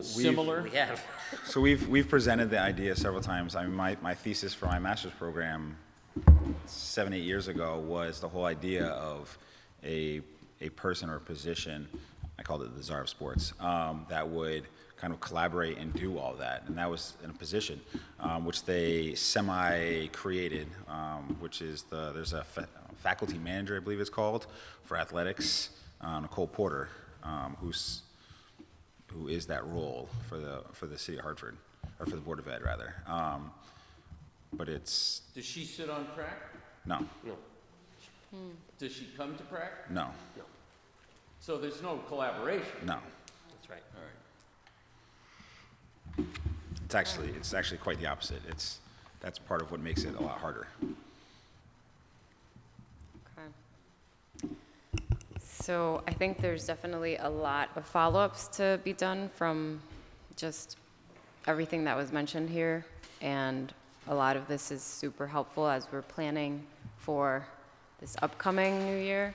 similar? We have. So we've presented the idea several times. I mean, my thesis for my master's program 7-8 years ago was the whole idea of a person or a position, I called it the czar of sports, that would kind of collaborate and do all that. And that was in a position which they semi-created, which is there's a faculty manager, I believe it's called, for athletics, Nicole Porter, who is that role for the city of Hartford, or for the Board of Ed rather. But it's... Does she sit on PrAC? No. Does she come to PrAC? No. So there's no collaboration? No. That's right. All right. It's actually quite the opposite. That's part of what makes it a lot harder. Okay. So I think there's definitely a lot of follow-ups to be done from just everything that was mentioned here, and a lot of this is super helpful as we're planning for this upcoming new year,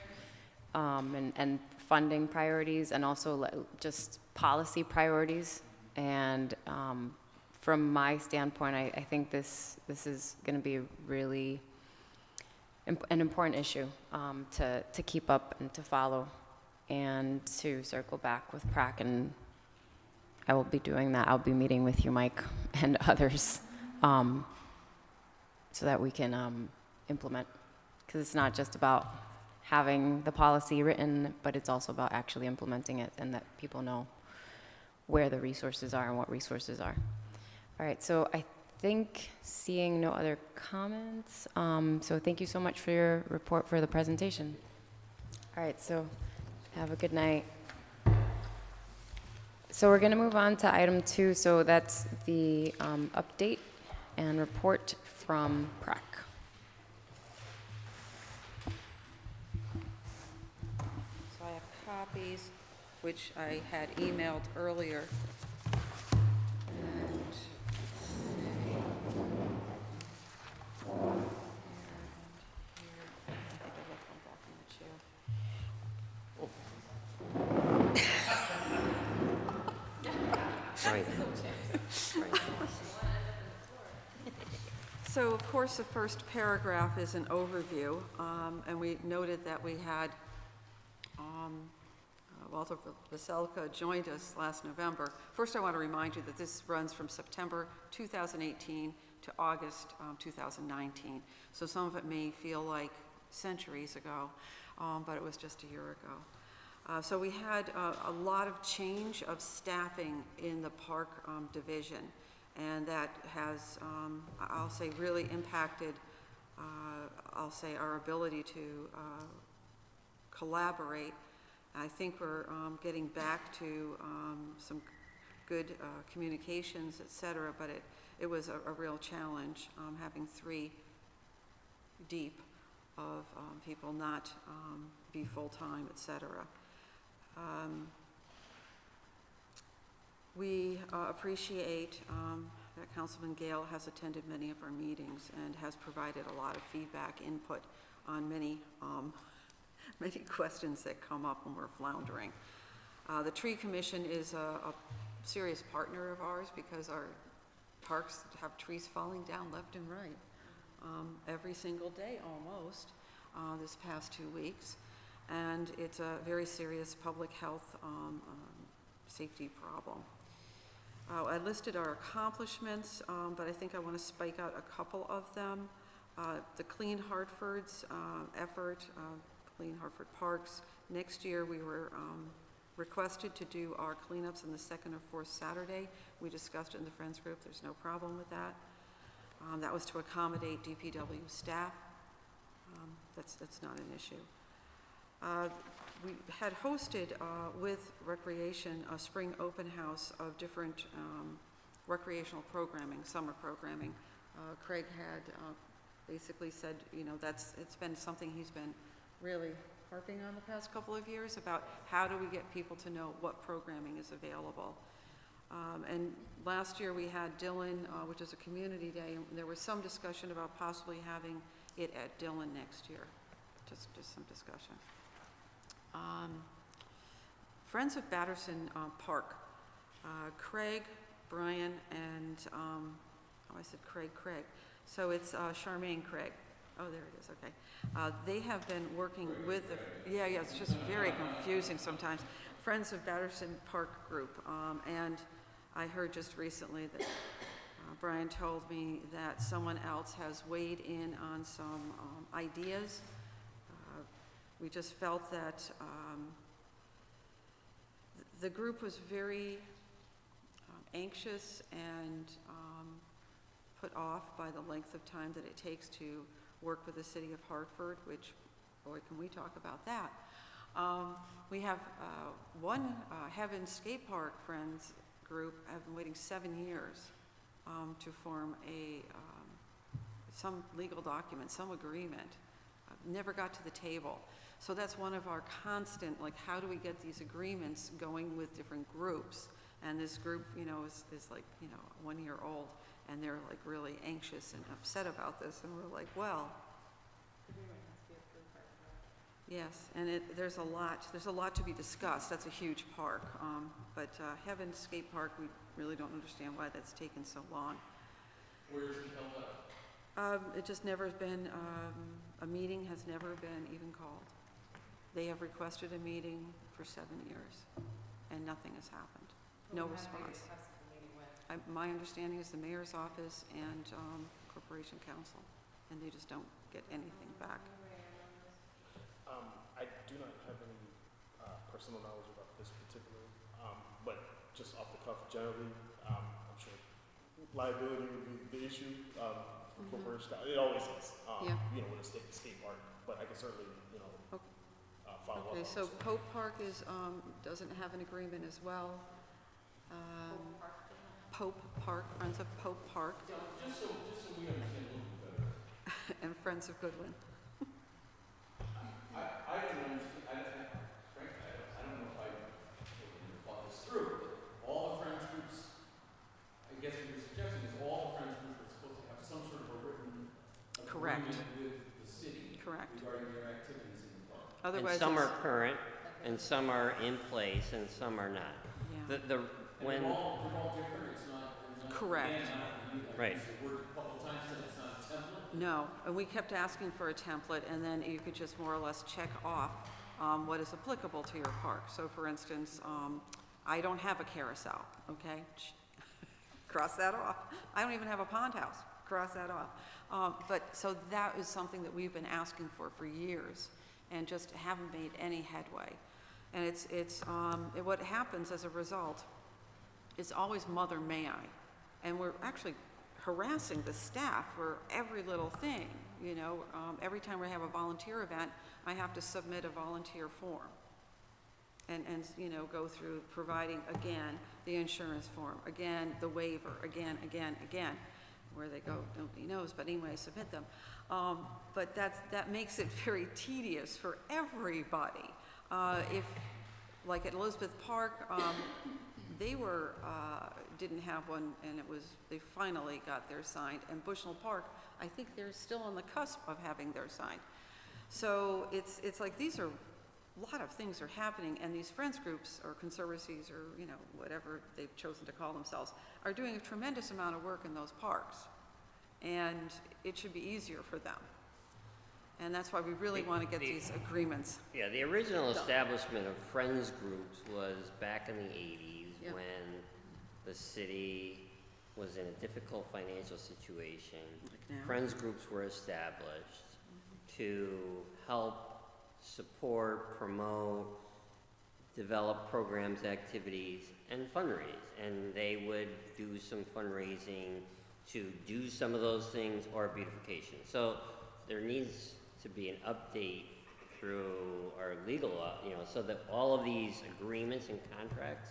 and funding priorities, and also just policy priorities. And from my standpoint, I think this is going to be really an important issue to keep up and to follow, and to circle back with PrAC. And I will be doing that. I'll be meeting with you, Mike, and others, so that we can implement. Because it's not just about having the policy written, but it's also about actually implementing it, and that people know where the resources are and what resources are. All right, so I think seeing no other comments, so thank you so much for your report, for the presentation. All right, so have a good night. So we're gonna move on to item 2, so that's the update and report from PrAC. So I have copies, which I had emailed earlier. And let's see. Here and here. I think I left one back in the chair. Right. So, of course, the first paragraph is an overview, and we noted that we had Walter Veselka joined us last November. First, I want to remind you that this runs from September 2018 to August 2019. So some of it may feel like centuries ago, but it was just a year ago. So we had a lot of change of staffing in the park division, and that has, I'll say, really impacted, I'll say, our ability to collaborate. I think we're getting back to some good communications, et cetera, but it was a real challenge having 3 deep of people not be full-time, et cetera. We appreciate that Councilman Gale has attended many of our meetings and has provided a lot of feedback, input on many, many questions that come up when we're floundering. The Tree Commission is a serious partner of ours because our parks have trees falling down left and right every single day almost this past 2 weeks. And it's a very serious public health safety problem. I listed our accomplishments, but I think I want to spike out a couple of them. The Clean Hartford's effort, Clean Hartford Parks. Next year we were requested to do our cleanups on the second or fourth Saturday. We discussed it in the Friends group. There's no problem with that. That was to accommodate DPW staff. That's not an issue. We had hosted with Recreation a spring open house of different recreational programming, summer programming. Craig had basically said, you know, it's been something he's been really harping on the past couple of years about how do we get people to know what programming is available. And last year we had Dillon, which is a community day, and there was some discussion about possibly having it at Dillon next year. Just some discussion. Friends of Batterson Park. Craig, Brian, and, I said Craig. So it's Charmaine Craig. Oh, there it is, okay. They have been working with yeah, it's just very confusing sometimes. Friends of Batterson Park Group. And I heard just recently that Brian told me that someone else has weighed in on some ideas. We just felt that the group was very anxious and put off by the length of time that it takes to work with the city of Hartford, which, boy, can we talk about that. We have one Heaven Skate Park Friends group have been waiting 7 years to form some legal document, some agreement. Never got to the table. So that's one of our constant, like, how do we get these agreements going with different groups? And this group, you know, is like, you know, 1 year old, and they're like really anxious and upset about this. And we're like, well, yes, and there's a lot to be discussed. That's a huge park. But Heaven Skate Park, we really don't understand why that's taken so long. Where is it held up? It just never been, a meeting has never been even called. They have requested a meeting for 7 years, and nothing has happened. No response. My understanding is the mayor's office and Corporation Council, and they just don't get anything back. I do not have any personal knowledge about this particular, but just off the cuff, generally, I'm sure liability would be the issue for corporation. It always is, Yeah. you know, with a skate park. But I can certainly, you know, follow up. Okay, so Pope Park is doesn't have an agreement as well. Pope Park, Friends of Pope Park. Just so we understand a little bit better. And Friends of Goodwin. I don't understand, frankly, I don't know if I can thought this through, but all the Friends groups, I guess what you're suggesting is all the Friends groups are supposed to have some sort of a written Correct. agreement with the city Correct. regarding their activities in the park. Otherwise, And some it's- are current, and some are in place, and some are not. Yeah. When, They're all different, it's not. Correct. right. The word a couple times said it's not a template. No, and we kept asking for a template, and then you could just more or less check off what is applicable to your park. So for instance, I don't have a carousel, okay? Cross that off. I don't even have a pond house. Cross that off. But so that is something that we've been asking for years and just haven't made any headway. And what happens as a result is always Mother May I. And we're actually harassing the staff for every little thing, you know. Every time we have a volunteer event, I have to submit a volunteer form and you know, go through providing, again, the insurance form, again, the waiver, again. Where they go, nobody knows, but anyway, I submit them. But that makes it very tedious for everybody. If, like at Elizabeth Park, they were, didn't have one, and they finally got theirs signed. And Bushnell Park, I think they're still on the cusp of having theirs signed. So it's like these are, a lot of things are happening, and these friends groups or conservancies or, whatever they've chosen to call themselves, are doing a tremendous amount of work in those parks. And it should be easier for them. And that's why we really want to get these agreements. Yeah, the original establishment of friends groups was back in the 80s Yeah. when the city was in a difficult financial situation. Like now. Friends groups were established to help support, promote, develop programs, activities, and fundraise. And they would do some fundraising to do some of those things or beautification. So there needs to be an update through our legal, so that all of these agreements and contracts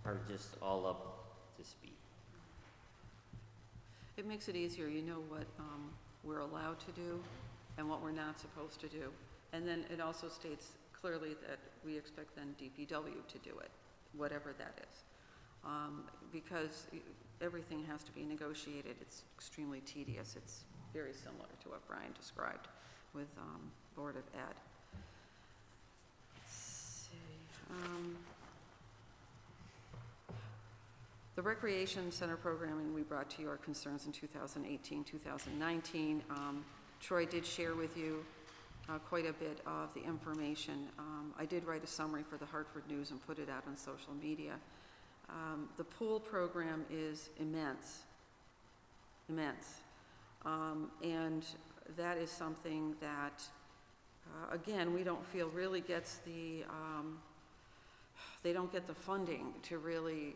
are just all up to speed. It makes it easier, you know what we're allowed to do and what we're not supposed to do. And then it also states clearly that we expect then DPW to do it, whatever that is. Because everything has to be negotiated. It's extremely tedious. It's very similar to what Brian described with Board of Ed. Let's see. The Recreation Center programming we brought to you our concerns in 2018, 2019. Troy did share with you quite a bit of the information. I did write a summary for the Hartford News and put it out on social media. The pool program is immense. And that is something that, again, we don't feel really gets the, they don't get the funding to really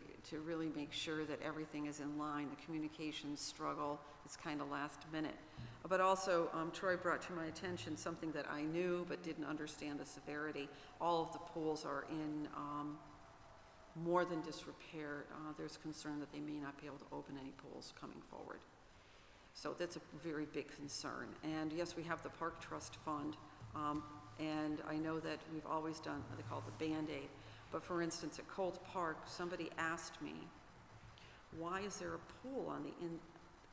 make sure that everything is in line. The communications struggle, it's kind of last minute. But also, Troy brought to my attention something that I knew but didn't understand the severity. All of the pools are in more than disrepair. There's concern that they may not be able to open any pools coming forward. So that's a very big concern. And yes, we have the Park Trust Fund, and I know that we've always done what they call the Band-Aid. But for instance, at Colt Park, somebody asked me, why is there a pool on the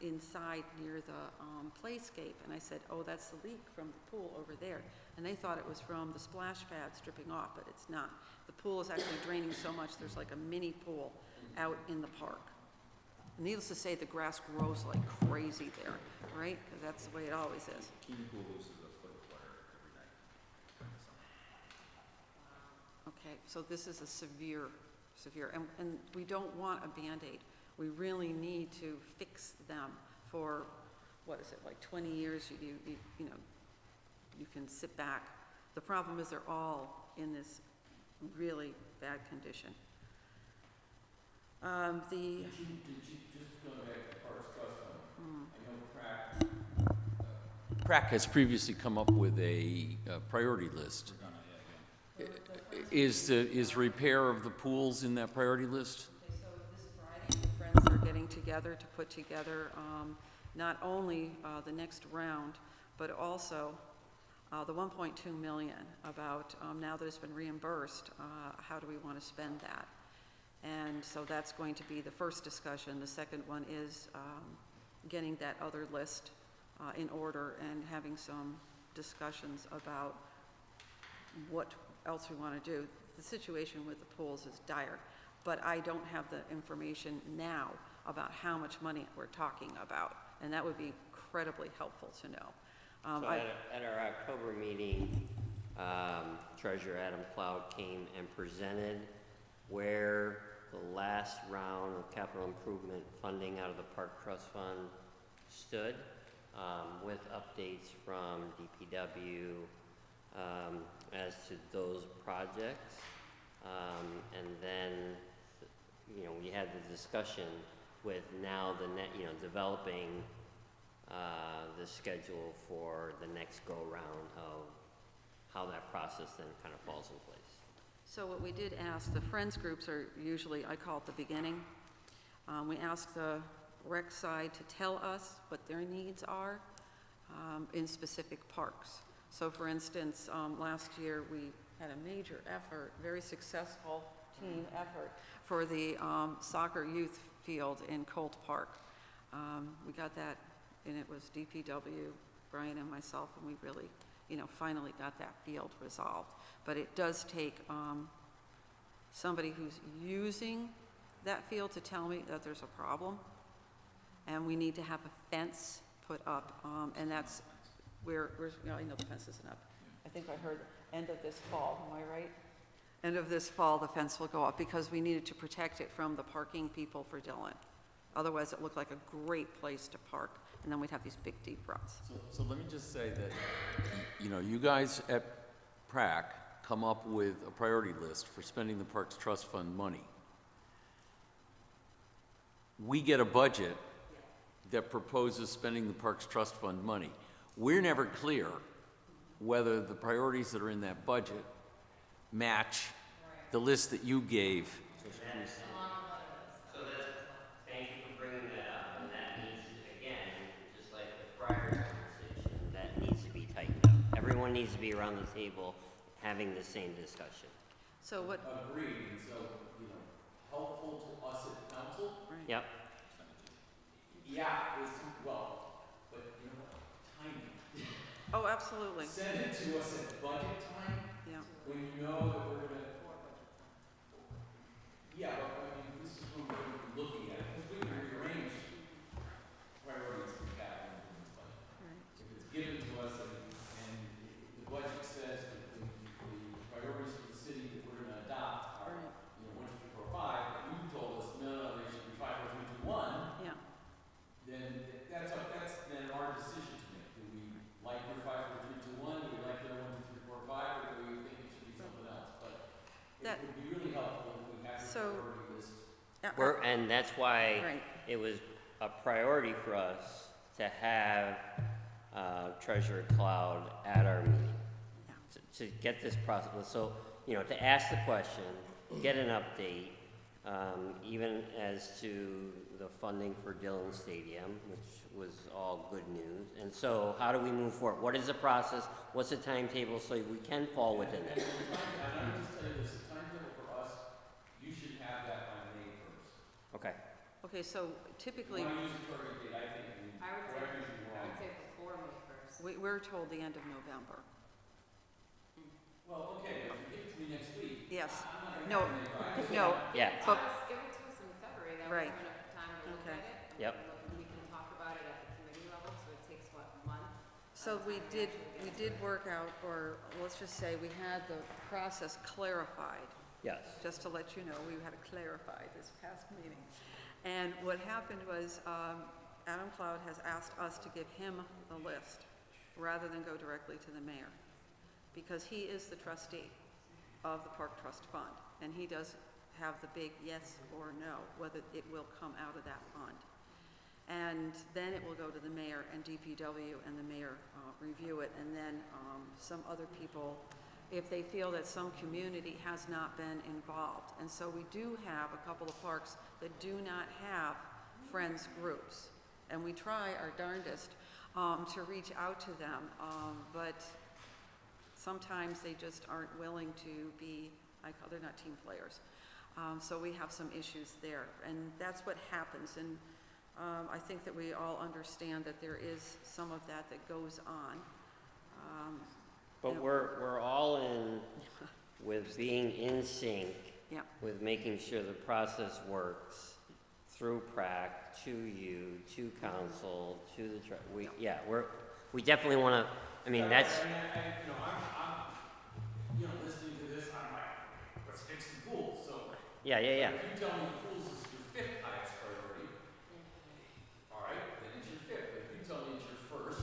inside near the playscape? And I said, oh, that's the leak from the pool over there. And they thought it was from the splash pads dripping off, but it's not. The pool is actually draining so much, there's like a mini pool out in the park. And needless to say, the grass grows like crazy there, right? Because that's the way it always is. Okay, so this is a severe, and we don't want a Band-Aid. We really need to fix them for, what is it, like 20 years, you can sit back. The problem is they're all in this really bad condition. Just going back to Parks Trust Fund, I know PrAC has previously come up with a priority list. Is repair of the pools in that priority list? Okay, so this Friday, the friends are getting together to put together not only the next round, but also the 1.2 million about now that it's been reimbursed, how do we want to spend that? And so that's going to be the first discussion. The second one is getting that other list in order and having some discussions about what else we want to do. The situation with the pools is dire, but I don't have the information now about how much money we're talking about, and that would be incredibly helpful to know. So at our October meeting, Treasurer Adam Cloud came and presented where the last round of capital improvement funding out of the Park Trust Fund stood, with updates from DPW as to those projects. And then, we had the discussion with now developing the schedule for the next go-round of how that process then kind of falls in place. So what we did ask, the friends groups are usually, I call it the beginning. We ask the rec side to tell us what their needs are in specific parks. So for instance, last year we had a major effort, very successful, team effort for the soccer youth field in Colt Park. We got that, and it was DPW, Brian and myself, and we really, finally got that field resolved. But it does take somebody who's using that field to tell me that there's a problem, and we need to have a fence put up, and that's where, I know the fence isn't up. I think I heard end of this fall, am I right? End of this fall, the fence will go up, because we needed to protect it from the parking people for Dillon. Otherwise, it looked like a great place to park, and then we'd have these big, deep ruts. So let me just say that, you guys at PrAC come up with a priority list for spending the Parks Trust Fund money. We get a budget that proposes spending the Parks Trust Fund money. We're never clear whether the priorities that are in that budget match the list that you gave. So that's, thank you for bringing that up, and that needs to, again, just like the prior conversation, that needs to be tightened up. Everyone needs to be around the table having the same discussion. So what, Agreed, and so, helpful to us at council. Yep. Yeah, but timing. oh, absolutely, Send it to us at budget time, yeah. when you know that we're gonna. Yeah, but this is when we're looking at it, because we can rearrange priorities in capital in this budget. If it's given to us and the budget says that the priorities for the city that we're gonna adopt are, 1, 2, 3, 4, 5, and you told us, no, they should be 5, 4, 3, 2, 1, Yeah. then that's then our decision to make. Do we like your 5, 4, 3, 2, 1? Do we like their 1, 2, 3, 4, 5? Or do we think it should be something else? But That- it would be really helpful if we had a So- priority list. And that's why Right. it was a priority for us to have Treasurer Cloud at our meeting. To get this process, so, to ask the question, get an update, even as to the funding for Dillon Stadium, which was all good news. And so how do we move forward? What is the process? What's the timetable so we can fall within that? And I would just tell you this, the timetable for us, you should have that by May 1st. Okay. Okay, so typically, If you want to use a target date, I think we, I would correct me if I'm wrong. say before May 1st. we're told the end of November. Well, okay, but if you give it to me next week, Yes, I'm not no, gonna have May 1st. no, Yeah. but, Give it to us in February, that Right. way we have enough time to look Okay. at it. Yep. We can talk about it at the committee level, so it takes, what, a month? so we did work out, or let's just say we had the process clarified. Yes. Just to let you know, we had it clarified this past meeting. And what happened was, Adam Cloud has asked us to give him the list rather than go directly to the mayor, because he is the trustee of the Park Trust Fund, and he does have the big yes or no, whether it will come out of that fund. And then it will go to the mayor and DPW, and the mayor review it, and then some other people, if they feel that some community has not been involved. And so we do have a couple of parks that do not have friends groups, and we try our darndest to reach out to them, but sometimes they just aren't willing to be, they're not team players. So we have some issues there, and that's what happens. And I think that we all understand that there is some of that that goes on. But we're all in with being in sync Yeah. with making sure the process works through PrAC to you, to council, to the, we definitely want to, that's, I'm listening to this, I'm like, let's fix the pools, so. yeah. If you tell me the pools is your 5th highest priority, all right, then it's your 5th, but if you tell me it's your 1st.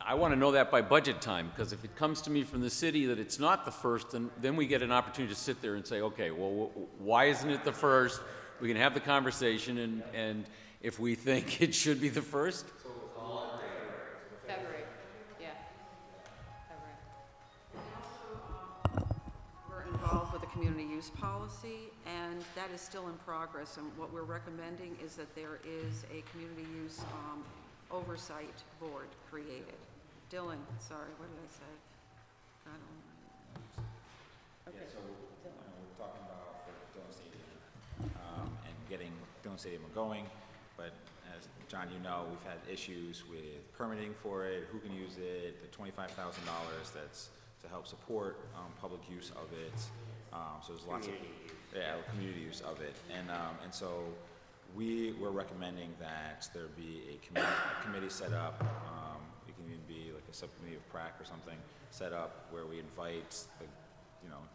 I want to know that by budget time, because if it comes to me from the city that it's not the 1st, then we get an opportunity to sit there and say, okay, well, why isn't it the 1st? We can have the conversation, and if we think it should be the 1st, February, yeah. February. We're involved with the community use policy, and that is still in progress. And what we're recommending is that there is a community use oversight board created. Dylan, sorry, what did I say? I don't know. Okay. Yeah, so, we're talking about for getting Dillon Stadium going. But as John, you know, we've had issues with permitting for it, who can use it, the $25,000 that's to help support public use of it. So there's lots of community use of it, and so we're recommending that there be a committee set up. It can even be like a subcommittee of PrAC or something set up where we invite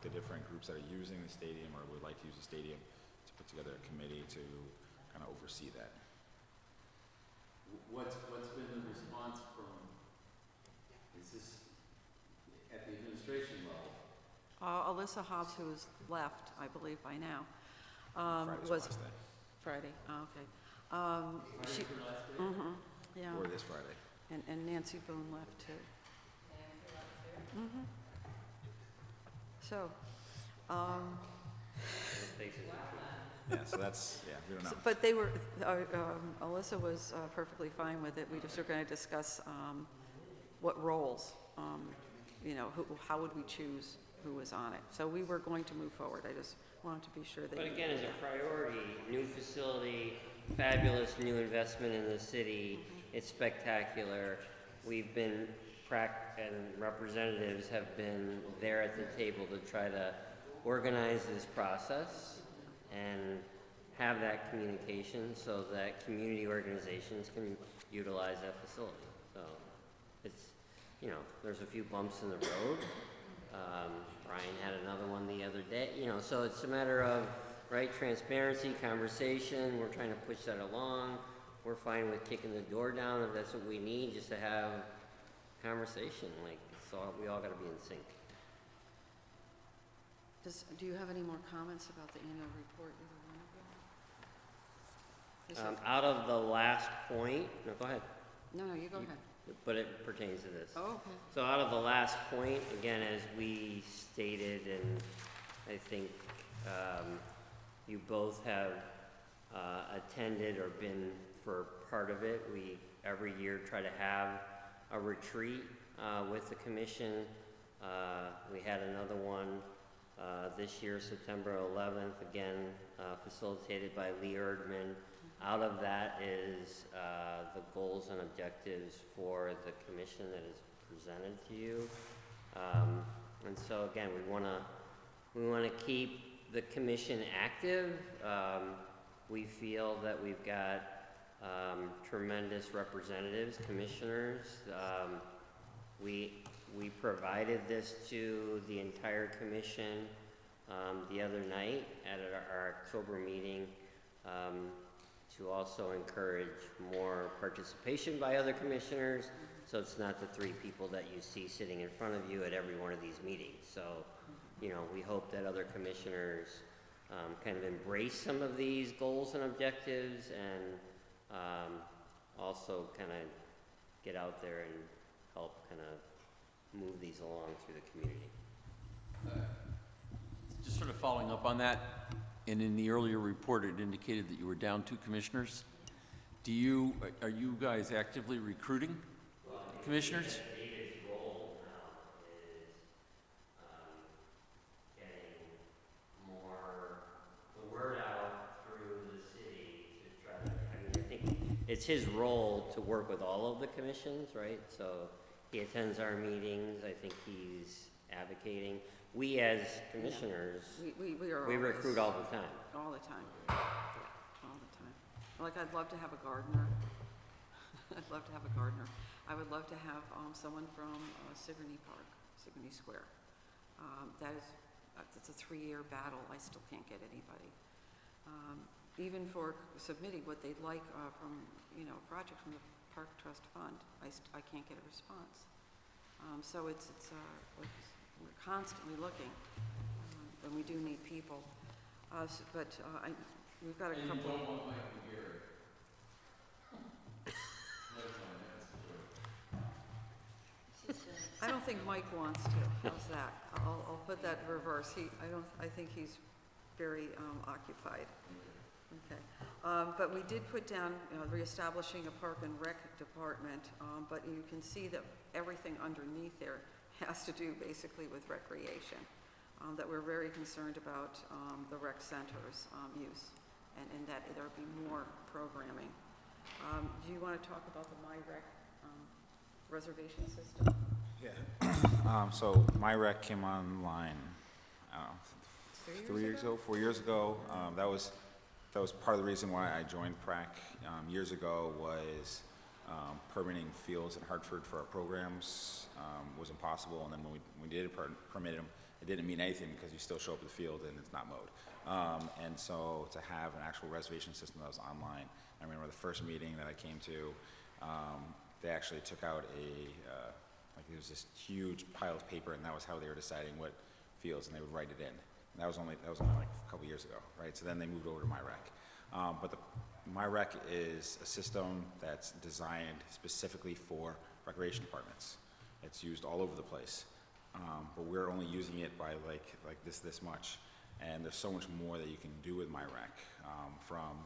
the different groups that are using the stadium or would like to use the stadium to put together a committee to kind of oversee that. What's been the response from, is this at the administration level? Alyssa Hobbs, who has left, I believe by now, Friday's was the last day. Friday. Oh, okay. She, yeah. Or this Friday. And Nancy Boone left too. So, Yeah, so that's, we don't know. but they were, Alyssa was perfectly fine with it. We just were going to discuss what roles, how would we choose who was on it. So we were going to move forward. I just wanted to be sure that. But again, as a priority, new facility, fabulous new investment in the city. It's spectacular. We've been, PrAC and representatives have been there at the table to try to organize this process and have that communication so that community organizations can utilize that facility. So it's, there's a few bumps in the road. Brian had another one the other day, so it's a matter of, transparency, conversation. We're trying to push that along. We're fine with kicking the door down if that's what we need, just to have conversation. So we all got to be in sync. Do you have any more comments about the annual report? Out of the last point, no, go ahead. No, you go ahead. But it pertains to this. Oh, okay. So out of the last point, again, as we stated, and I think you both have attended or been for part of it, we every year try to have a retreat with the commission. We had another one this year, September 11th, again facilitated by Lee Erdman. Out of that is the goals and objectives for the commission that is presented to you. And so again, we want to keep the commission active. We feel that we've got tremendous representatives, commissioners. We provided this to the entire commission the other night at our October meeting to also encourage more participation by other commissioners, so it's not the 3 people that you see sitting in front of you at every one of these meetings. So, we hope that other commissioners kind of embrace some of these goals and objectives and also kind of get out there and help kind of move these along through the community. Just sort of following up on that, and in the earlier report, it indicated that you were down 2 commissioners. Are you guys actively recruiting commissioners? David's role now is getting more the word out through the city to try to, I think it's his role to work with all of the commissions, right? So he attends our meetings. I think he's advocating. We as commissioners, We we recruit all the time. all the time. All the time. Like, I'd love to have a gardener. I'd love to have a gardener. I would love to have someone from Sigourney Park, Sigourney Square. It's a 3-year battle. I still can't get anybody. Even for submitting what they'd like from, a project from the Park Trust Fund, I can't get a response. So we're constantly looking, and we do need people. We've got a couple. I don't think Mike wants to. How's that? I'll put that in reverse. I think he's very occupied. Okay. But we did put down reestablishing a park and rec department, but you can see that everything underneath there has to do basically with recreation, that we're very concerned about the rec center's use and that there be more programming. Do you want to talk about the MyRec reservation system? Yeah. So MyRec came online, I don't know, 3 years ago, 4 years ago. That was part of the reason why I joined PrAC years ago was permitting fields in Hartford for our programs was impossible, and then when we did permit them, it didn't mean anything because you still show up at the field and it's not mowed. And so to have an actual reservation system that was online, I remember the first meeting that I came to, they actually took out like it was this huge pile of paper, and that was how they were deciding what fields, and they would write it in. And that was only like a couple years ago, right? So then they moved over to MyRec. But the MyRec is a system that's designed specifically for recreation departments. It's used all over the place, but we're only using it by like this much. And there's so much more that you can do with MyRec, from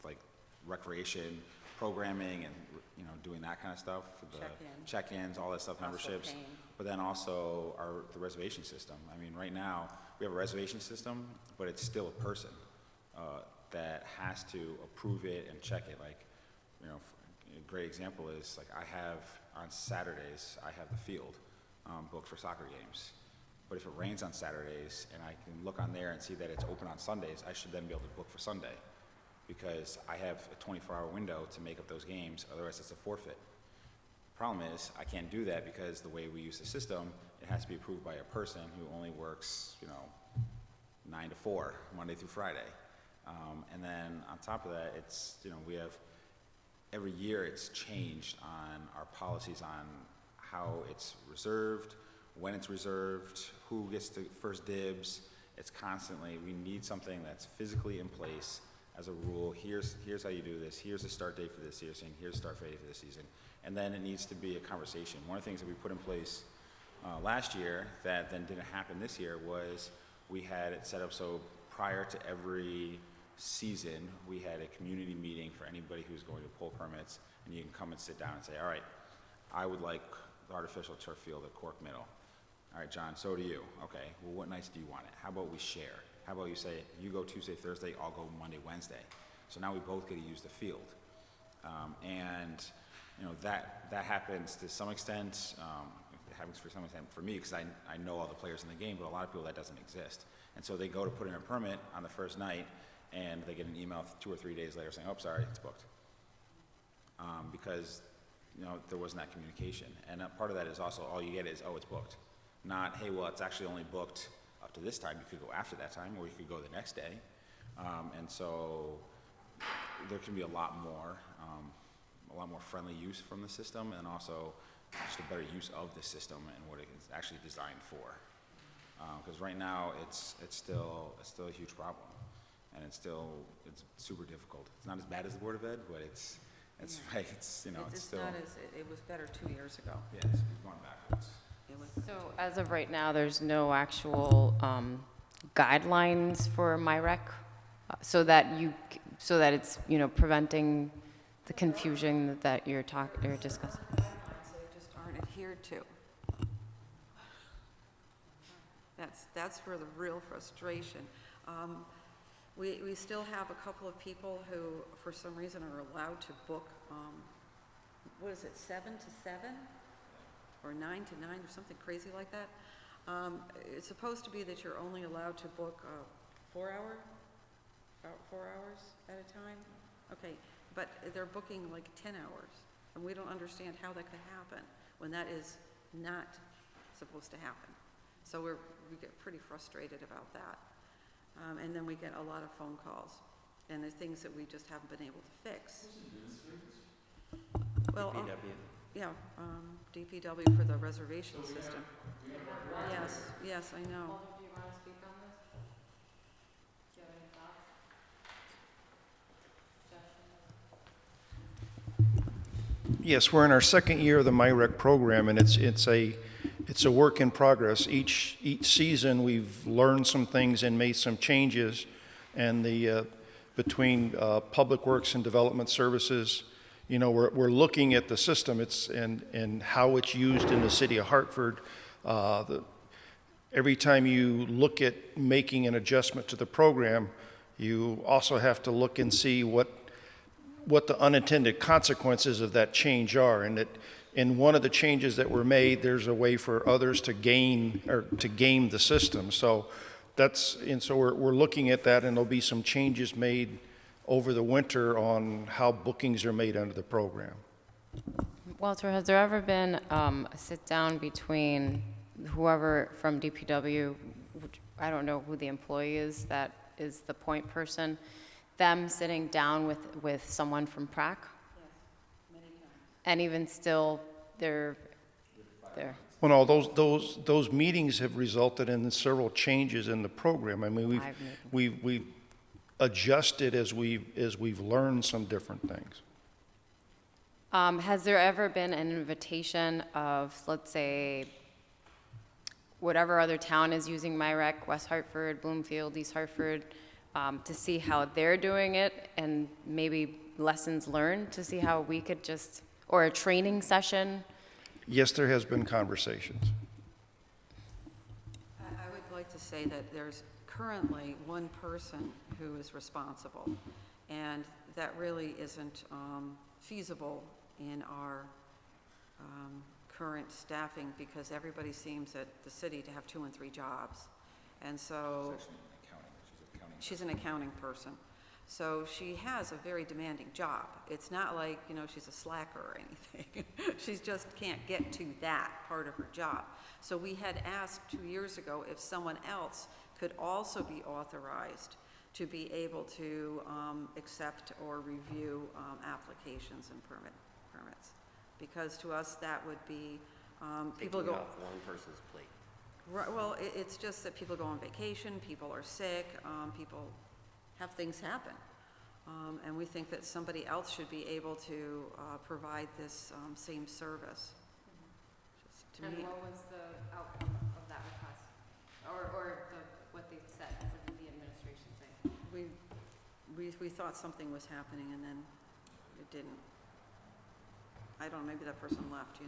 like recreation programming and doing that kind of stuff, for the check-ins, all that stuff, memberships. paying. But then also the reservation system. I mean, right now we have a reservation system, but it's still a person that has to approve it and check it. Like, a great example is like on Saturdays I have the field booked for soccer games. But if it rains on Saturdays and I can look on there and see that it's open on Sundays, I should then be able to book for Sunday, because I have a 24-hour window to make up those games, otherwise it's a forfeit. Problem is, I can't do that because the way we use the system, it has to be approved by a person who only works, 9 to 4, Monday through Friday. And then on top of that, it's, we have, every year it's changed on our policies on how it's reserved, when it's reserved, who gets the first dibs. It's constantly, we need something that's physically in place as a rule. Here's how you do this. Here's the start date for this season. Here's the start date for this season. And then it needs to be a conversation. One of the things that we put in place last year that then didn't happen this year was we had it set up so prior to every season, we had a community meeting for anybody who's going to pull permits, and you can come and sit down and say, all right, I would like the artificial turf field at Cork Middle. All right, John, so do you. Okay, well, what nights do you want it? How about we share? How about you say, you go Tuesday, Thursday, I'll go Monday, Wednesday. So now we both get to use the field. That happens to some extent. It happens for some extent for me because I know all the players in the game, but a lot of people that doesn't exist. And so they go to put in a permit on the first night, and they get an email 2 or 3 days later saying, oh, sorry, it's booked. Because there wasn't that communication. And part of that is also all you get is, oh, it's booked. Not, hey, well, it's actually only booked up to this time. You could go after that time, or you could go the next day. And so there can be a lot more friendly use from the system, and also just a better use of the system and what it is actually designed for. Because right now it's still a huge problem, and it's super difficult. It's not as bad as the Board of Ed, but it's It's still. not as, it was better 2 years ago. Yes, we've gone backwards. So as of right now, there's no actual guidelines for MyRec, so that it's preventing the confusion that you're discussing. They just aren't adhered to. That's where the real frustration. We still have a couple of people who, for some reason, are allowed to book, 7 to 7? Or 9 to 9, or something crazy like that. It's supposed to be that you're only allowed to book 4 hours at a time. Okay, but they're booking like 10 hours, and we don't understand how that could happen when that is not supposed to happen. So we get pretty frustrated about that. And then we get a lot of phone calls, and there's things that we just haven't been able to fix. Well, yeah, DPW for the reservation system. Yes, I know. Do you want to speak on this? Do you have any thoughts? Yes, we're in our second year of the MyRec program, and it's a work in progress. Each season, we've learned some things and made some changes, and between Public Works and Development Services, we're looking at the system and how it's used in the city of Hartford. Every time you look at making an adjustment to the program, you also have to look and see what the unintended consequences of that change are, and that in one of the changes that were made, there's a way for others to gain or to game the system. So so we're looking at that, and there'll be some changes made over the winter on how bookings are made under the program. Walter, has there ever been a sit-down between whoever from DPW, which I don't know who the employee is, that is the point person, them sitting down with someone from PrAC? Yes, many times. And even still, they're there. Well, no, those meetings have resulted in several changes in the program. I mean, we've adjusted as we've learned some different things. Has there ever been an invitation of, let's say, whatever other town is using MyRec, West Hartford, Bloomfield, East Hartford, to see how they're doing it and maybe lessons learned to see how we could just, or a training session? Yes, there has been conversations. I would like to say that there's currently one person who is responsible, and that really isn't feasible in our current staffing, because everybody seems at the city to have 2 and 3 jobs. And so she's an accounting person. So she has a very demanding job. It's not like, she's a slacker or anything. She just can't get to that part of her job. So we had asked 2 years ago if someone else could also be authorized to be able to accept or review applications and permits. Because to us, that would be, people go off one person's plate. Right, well, it's just that people go on vacation, people are sick, people have things happen. And we think that somebody else should be able to provide this same service. Just to And me, what was the outcome of that request? Or what they said, what did the administration say? we thought something was happening, and then it didn't. I don't know, maybe that person left,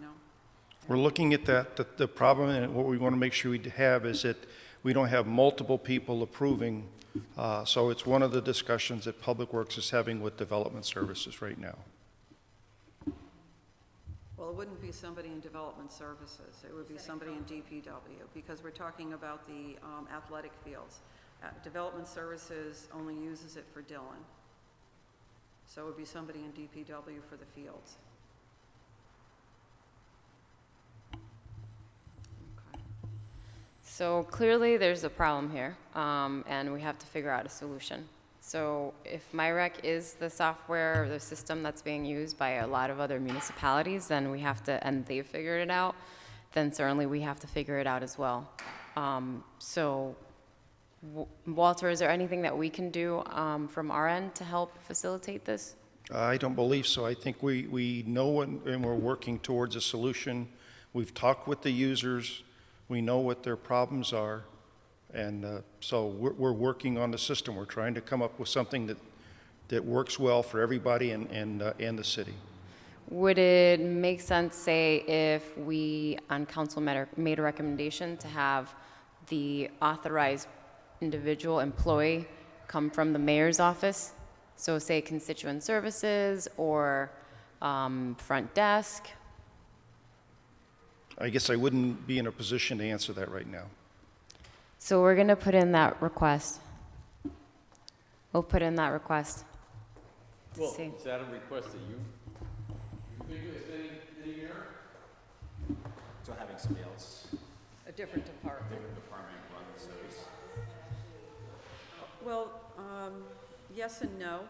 We're looking at that. The problem, and what we want to make sure we have, is that we don't have multiple people approving. So it's one of the discussions that Public Works is having with Development Services right now. Well, it wouldn't be somebody in Development Services. It would be somebody in DPW, because we're talking about the athletic fields. Development Services only uses it for Dillon. So it would be somebody in DPW for the fields. Okay. So clearly, there's a problem here, and we have to figure out a solution. So if MyRec is the software or the system that's being used by a lot of other municipalities, then we have to, and they've figured it out, then certainly we have to figure it out as well. Walter, is there anything that we can do from our end to help facilitate this? I don't believe so. I think we know and we're working towards a solution. We've talked with the users. We know what their problems are. And so we're working on the system. We're trying to come up with something that works well for everybody and the city. Would it make sense, say, if we on council made a recommendation to have the authorized individual employee come from the mayor's office? So say constituent services or front desk? I guess I wouldn't be in a position to answer that right now. So we're going to put in that request. We'll put in that request. Well, See. is that a request that you think is any error? So having somebody else, A different department. different department run the service. Well, yes and no.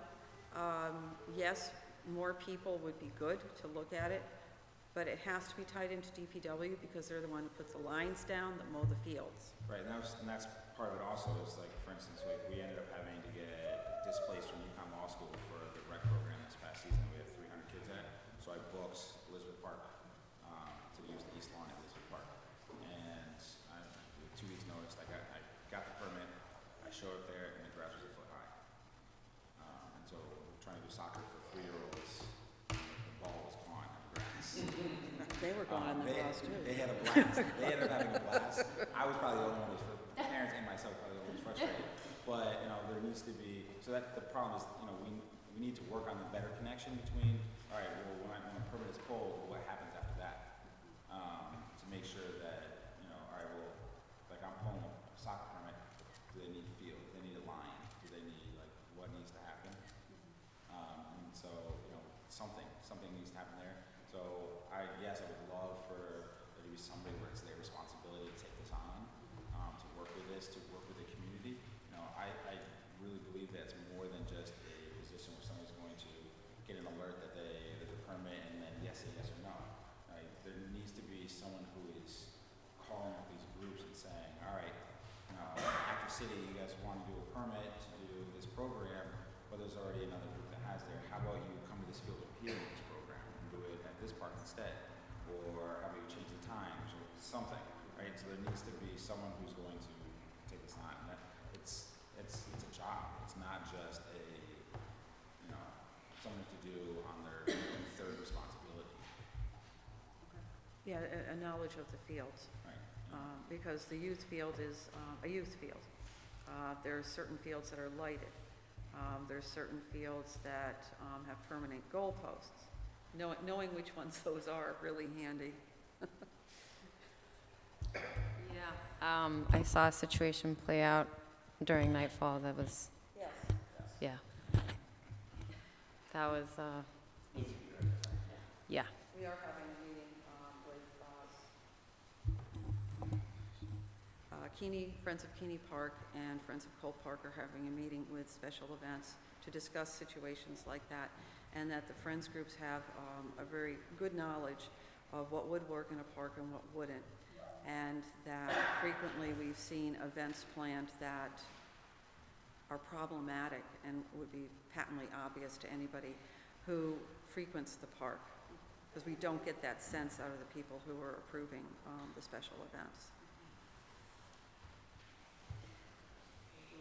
Yes, more people would be good to look at it, but it has to be tied into DPW because they're the one who puts the lines down that mow the fields. Right, and that's part of it also, is like, for instance, we ended up having to get displaced from UConn Law School for the rec program this past season. We have 300 kids at, so I booked Elizabeth Park to use the east lawn at Elizabeth Park. And with 2 weeks notice, I got the permit, I showed up there, and the grass was a foot high. And so we're trying to do soccer for 3-year-olds, the ball was gone on the grass. They were going on the grass too. They had a blast. They ended up having a blast. I was probably the only one who was, parents and myself, probably the only one who was frustrated. But, there needs to be, so that the problem is, we need to work on the better connection between, all right, well, when a permit is pulled, what happens after that? To make sure that, all right, well, like I'm pulling a soccer permit, do they need a field? Do they need a line? Do they need, like, what needs to happen? And so, something needs to happen there. So yes, I would love for there to be somebody where it's their responsibility to take this on, to work with this, to work with the community. I really believe that it's more than just a position where somebody's going to get an alert that there's a permit and then yes or no. Right? There needs to be someone who is calling up these groups and saying, all right, Active City, you guys want to do a permit to do this program, but there's already another group that has there. How about you come to this field of here in this program and do it at this park instead? Or how about you change the times or something, right? So there needs to be someone who's going to take this on. And it's a job. It's not just something to do on their third responsibility. Yeah, a knowledge of the fields. Right. Because the youth field is a youth field. There are certain fields that are lighted. There's certain fields that have permanent goalposts. Knowing which ones those are really handy. Yeah. I saw a situation play out during nightfall that was, Yes. yeah. That was, yeah. We are having a meeting with Friends of Keeney Park and Friends of Cole Park are having a meeting with special events to discuss situations like that, and that the Friends groups have a very good knowledge of what would work in a park and what wouldn't, and that frequently we've seen events planned that are problematic and would be patently obvious to anybody who frequents the park, because we don't get that sense out of the people who are approving the special events.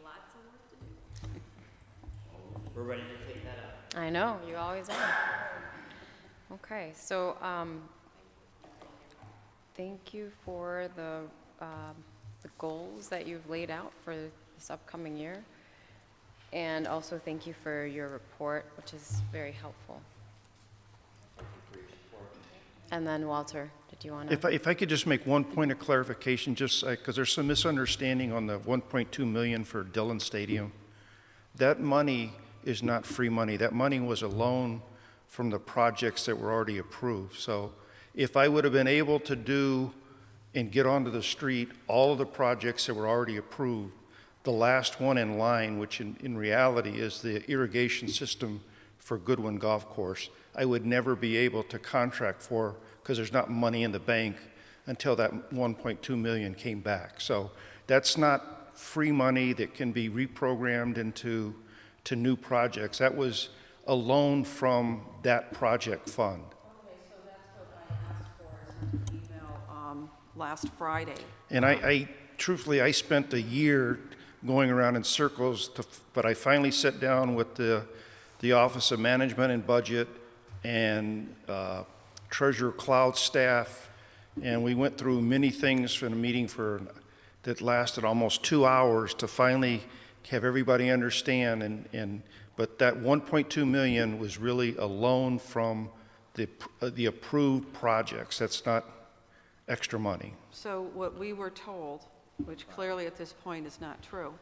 Lots of work to do. We're ready to take that up. I know, you always are. Okay, so thank you for the goals that you've laid out for this upcoming year. And also thank you for your report, which is very helpful. And then Walter, did you want to? If I could just make one point of clarification, just because there's some misunderstanding on the 1.2 million for Dillon Stadium. That money is not free money. That money was a loan from the projects that were already approved. So if I would have been able to do and get onto the street all of the projects that were already approved, the last one in line, which in reality is the irrigation system for Goodwin Golf Course, I would never be able to contract for, because there's not money in the bank until that 1.2 million came back. So that's not free money that can be reprogrammed into new projects. That was a loan from that project fund. Okay, so that's what I asked for in an email last Friday. And I truthfully, I spent a year going around in circles, but I finally sat down with the Office of Management and Budget and Treasurer Cloud staff, and we went through many things in a meeting that lasted almost 2 hours to finally have everybody understand. But that 1.2 million was really a loan from the approved projects. That's not extra money. So what we were told, which clearly at this point is not true,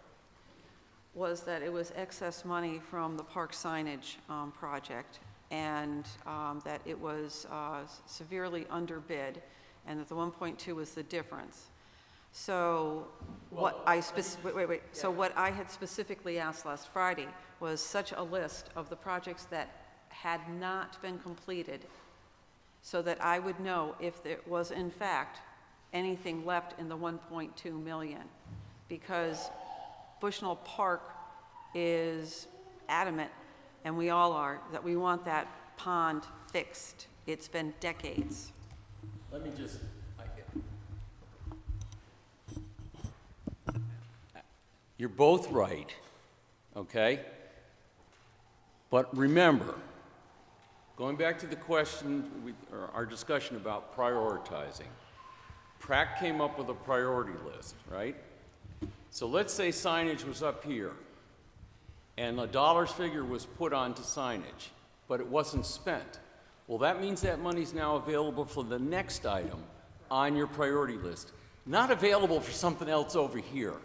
was that it was excess money from the park signage project, and that it was severely underbid, and that the 1.2 was the difference. So what So what I had specifically asked last Friday was such a list of the projects that had not been completed, so that I would know if there was in fact anything left in the 1.2 million, because Bushnell Park is adamant, and we all are, that we want that pond fixed. It's been decades. Let me just, you're both right, okay? But remember, going back to the question, or our discussion about prioritizing, Prac came up with a priority list, right? So let's say signage was up here, and a dollars figure was put onto signage, but it wasn't spent. Well, that means that money's now available for the next item on your priority list, not available for something else over here.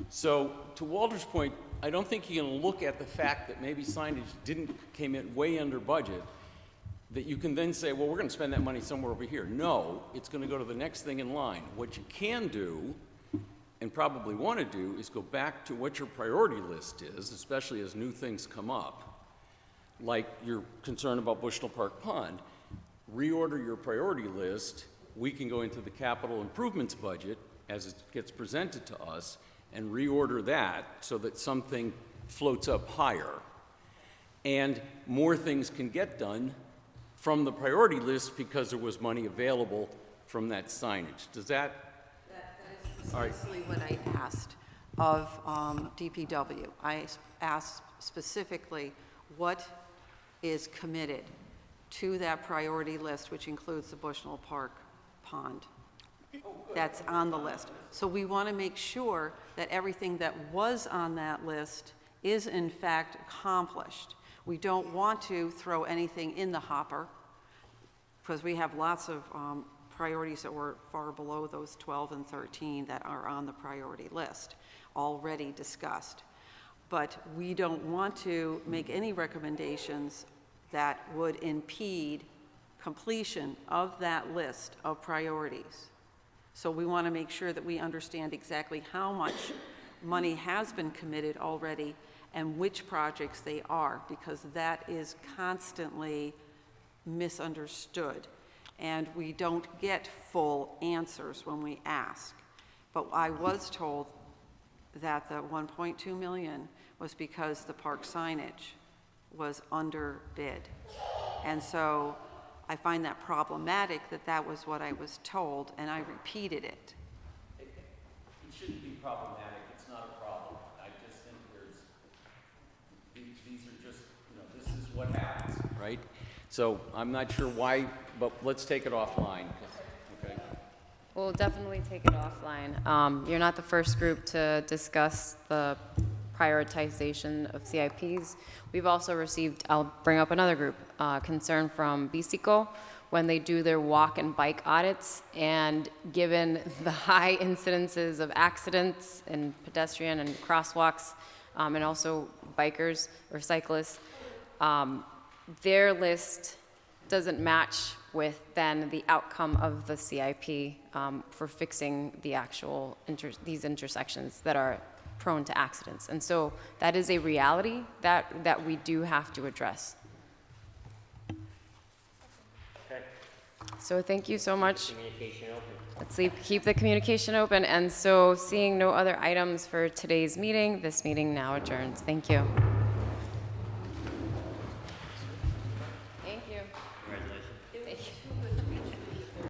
So to Walter's point, I don't think you can look at the fact that maybe signage came in way under budget, that you can then say, well, we're going to spend that money somewhere over here. No, it's going to go to the next thing in line. What you can do, and probably want to do, is go back to what your priority list is, especially as new things come up, like your concern about Bushnell Park Pond. Reorder your priority list. We can go into the capital improvements budget as it gets presented to us and reorder that so that something floats up higher. And more things can get done from the priority list because there was money available from that signage. Does that? That is precisely what I asked of DPW. I asked specifically what is committed to that priority list, which includes the Bushnell Park Pond. That's on the list. So we want to make sure that everything that was on that list is in fact accomplished. We don't want to throw anything in the hopper because we have lots of priorities that were far below those 12 and 13 that are on the priority list, already discussed. But we don't want to make any recommendations that would impede completion of that list of priorities. So we want to make sure that we understand exactly how much money has been committed already and which projects they are, because that is constantly misunderstood. And we don't get full answers when we ask. But I was told that the 1.2 million was because the park signage was under bid. And so I find that problematic that that was what I was told, and I repeated it. It shouldn't be problematic. It's not a problem. I just think these are just, this is what happens, right? So I'm not sure why, but let's take it offline. Okay. We'll definitely take it offline. You're not the first group to discuss the prioritization of CIPs. We've also received, I'll bring up another group, concern from BCCO when they do their walk and bike audits, and given the high incidences of accidents and pedestrian and crosswalks, and also bikers or cyclists, their list doesn't match with then the outcome of the CIP for fixing the actual these intersections that are prone to accidents. And so that is a reality that we do have to address. Okay. So thank you so much. Communication open. Let's keep the communication open. And so seeing no other items for today's meeting, this meeting now adjourns. Thank you.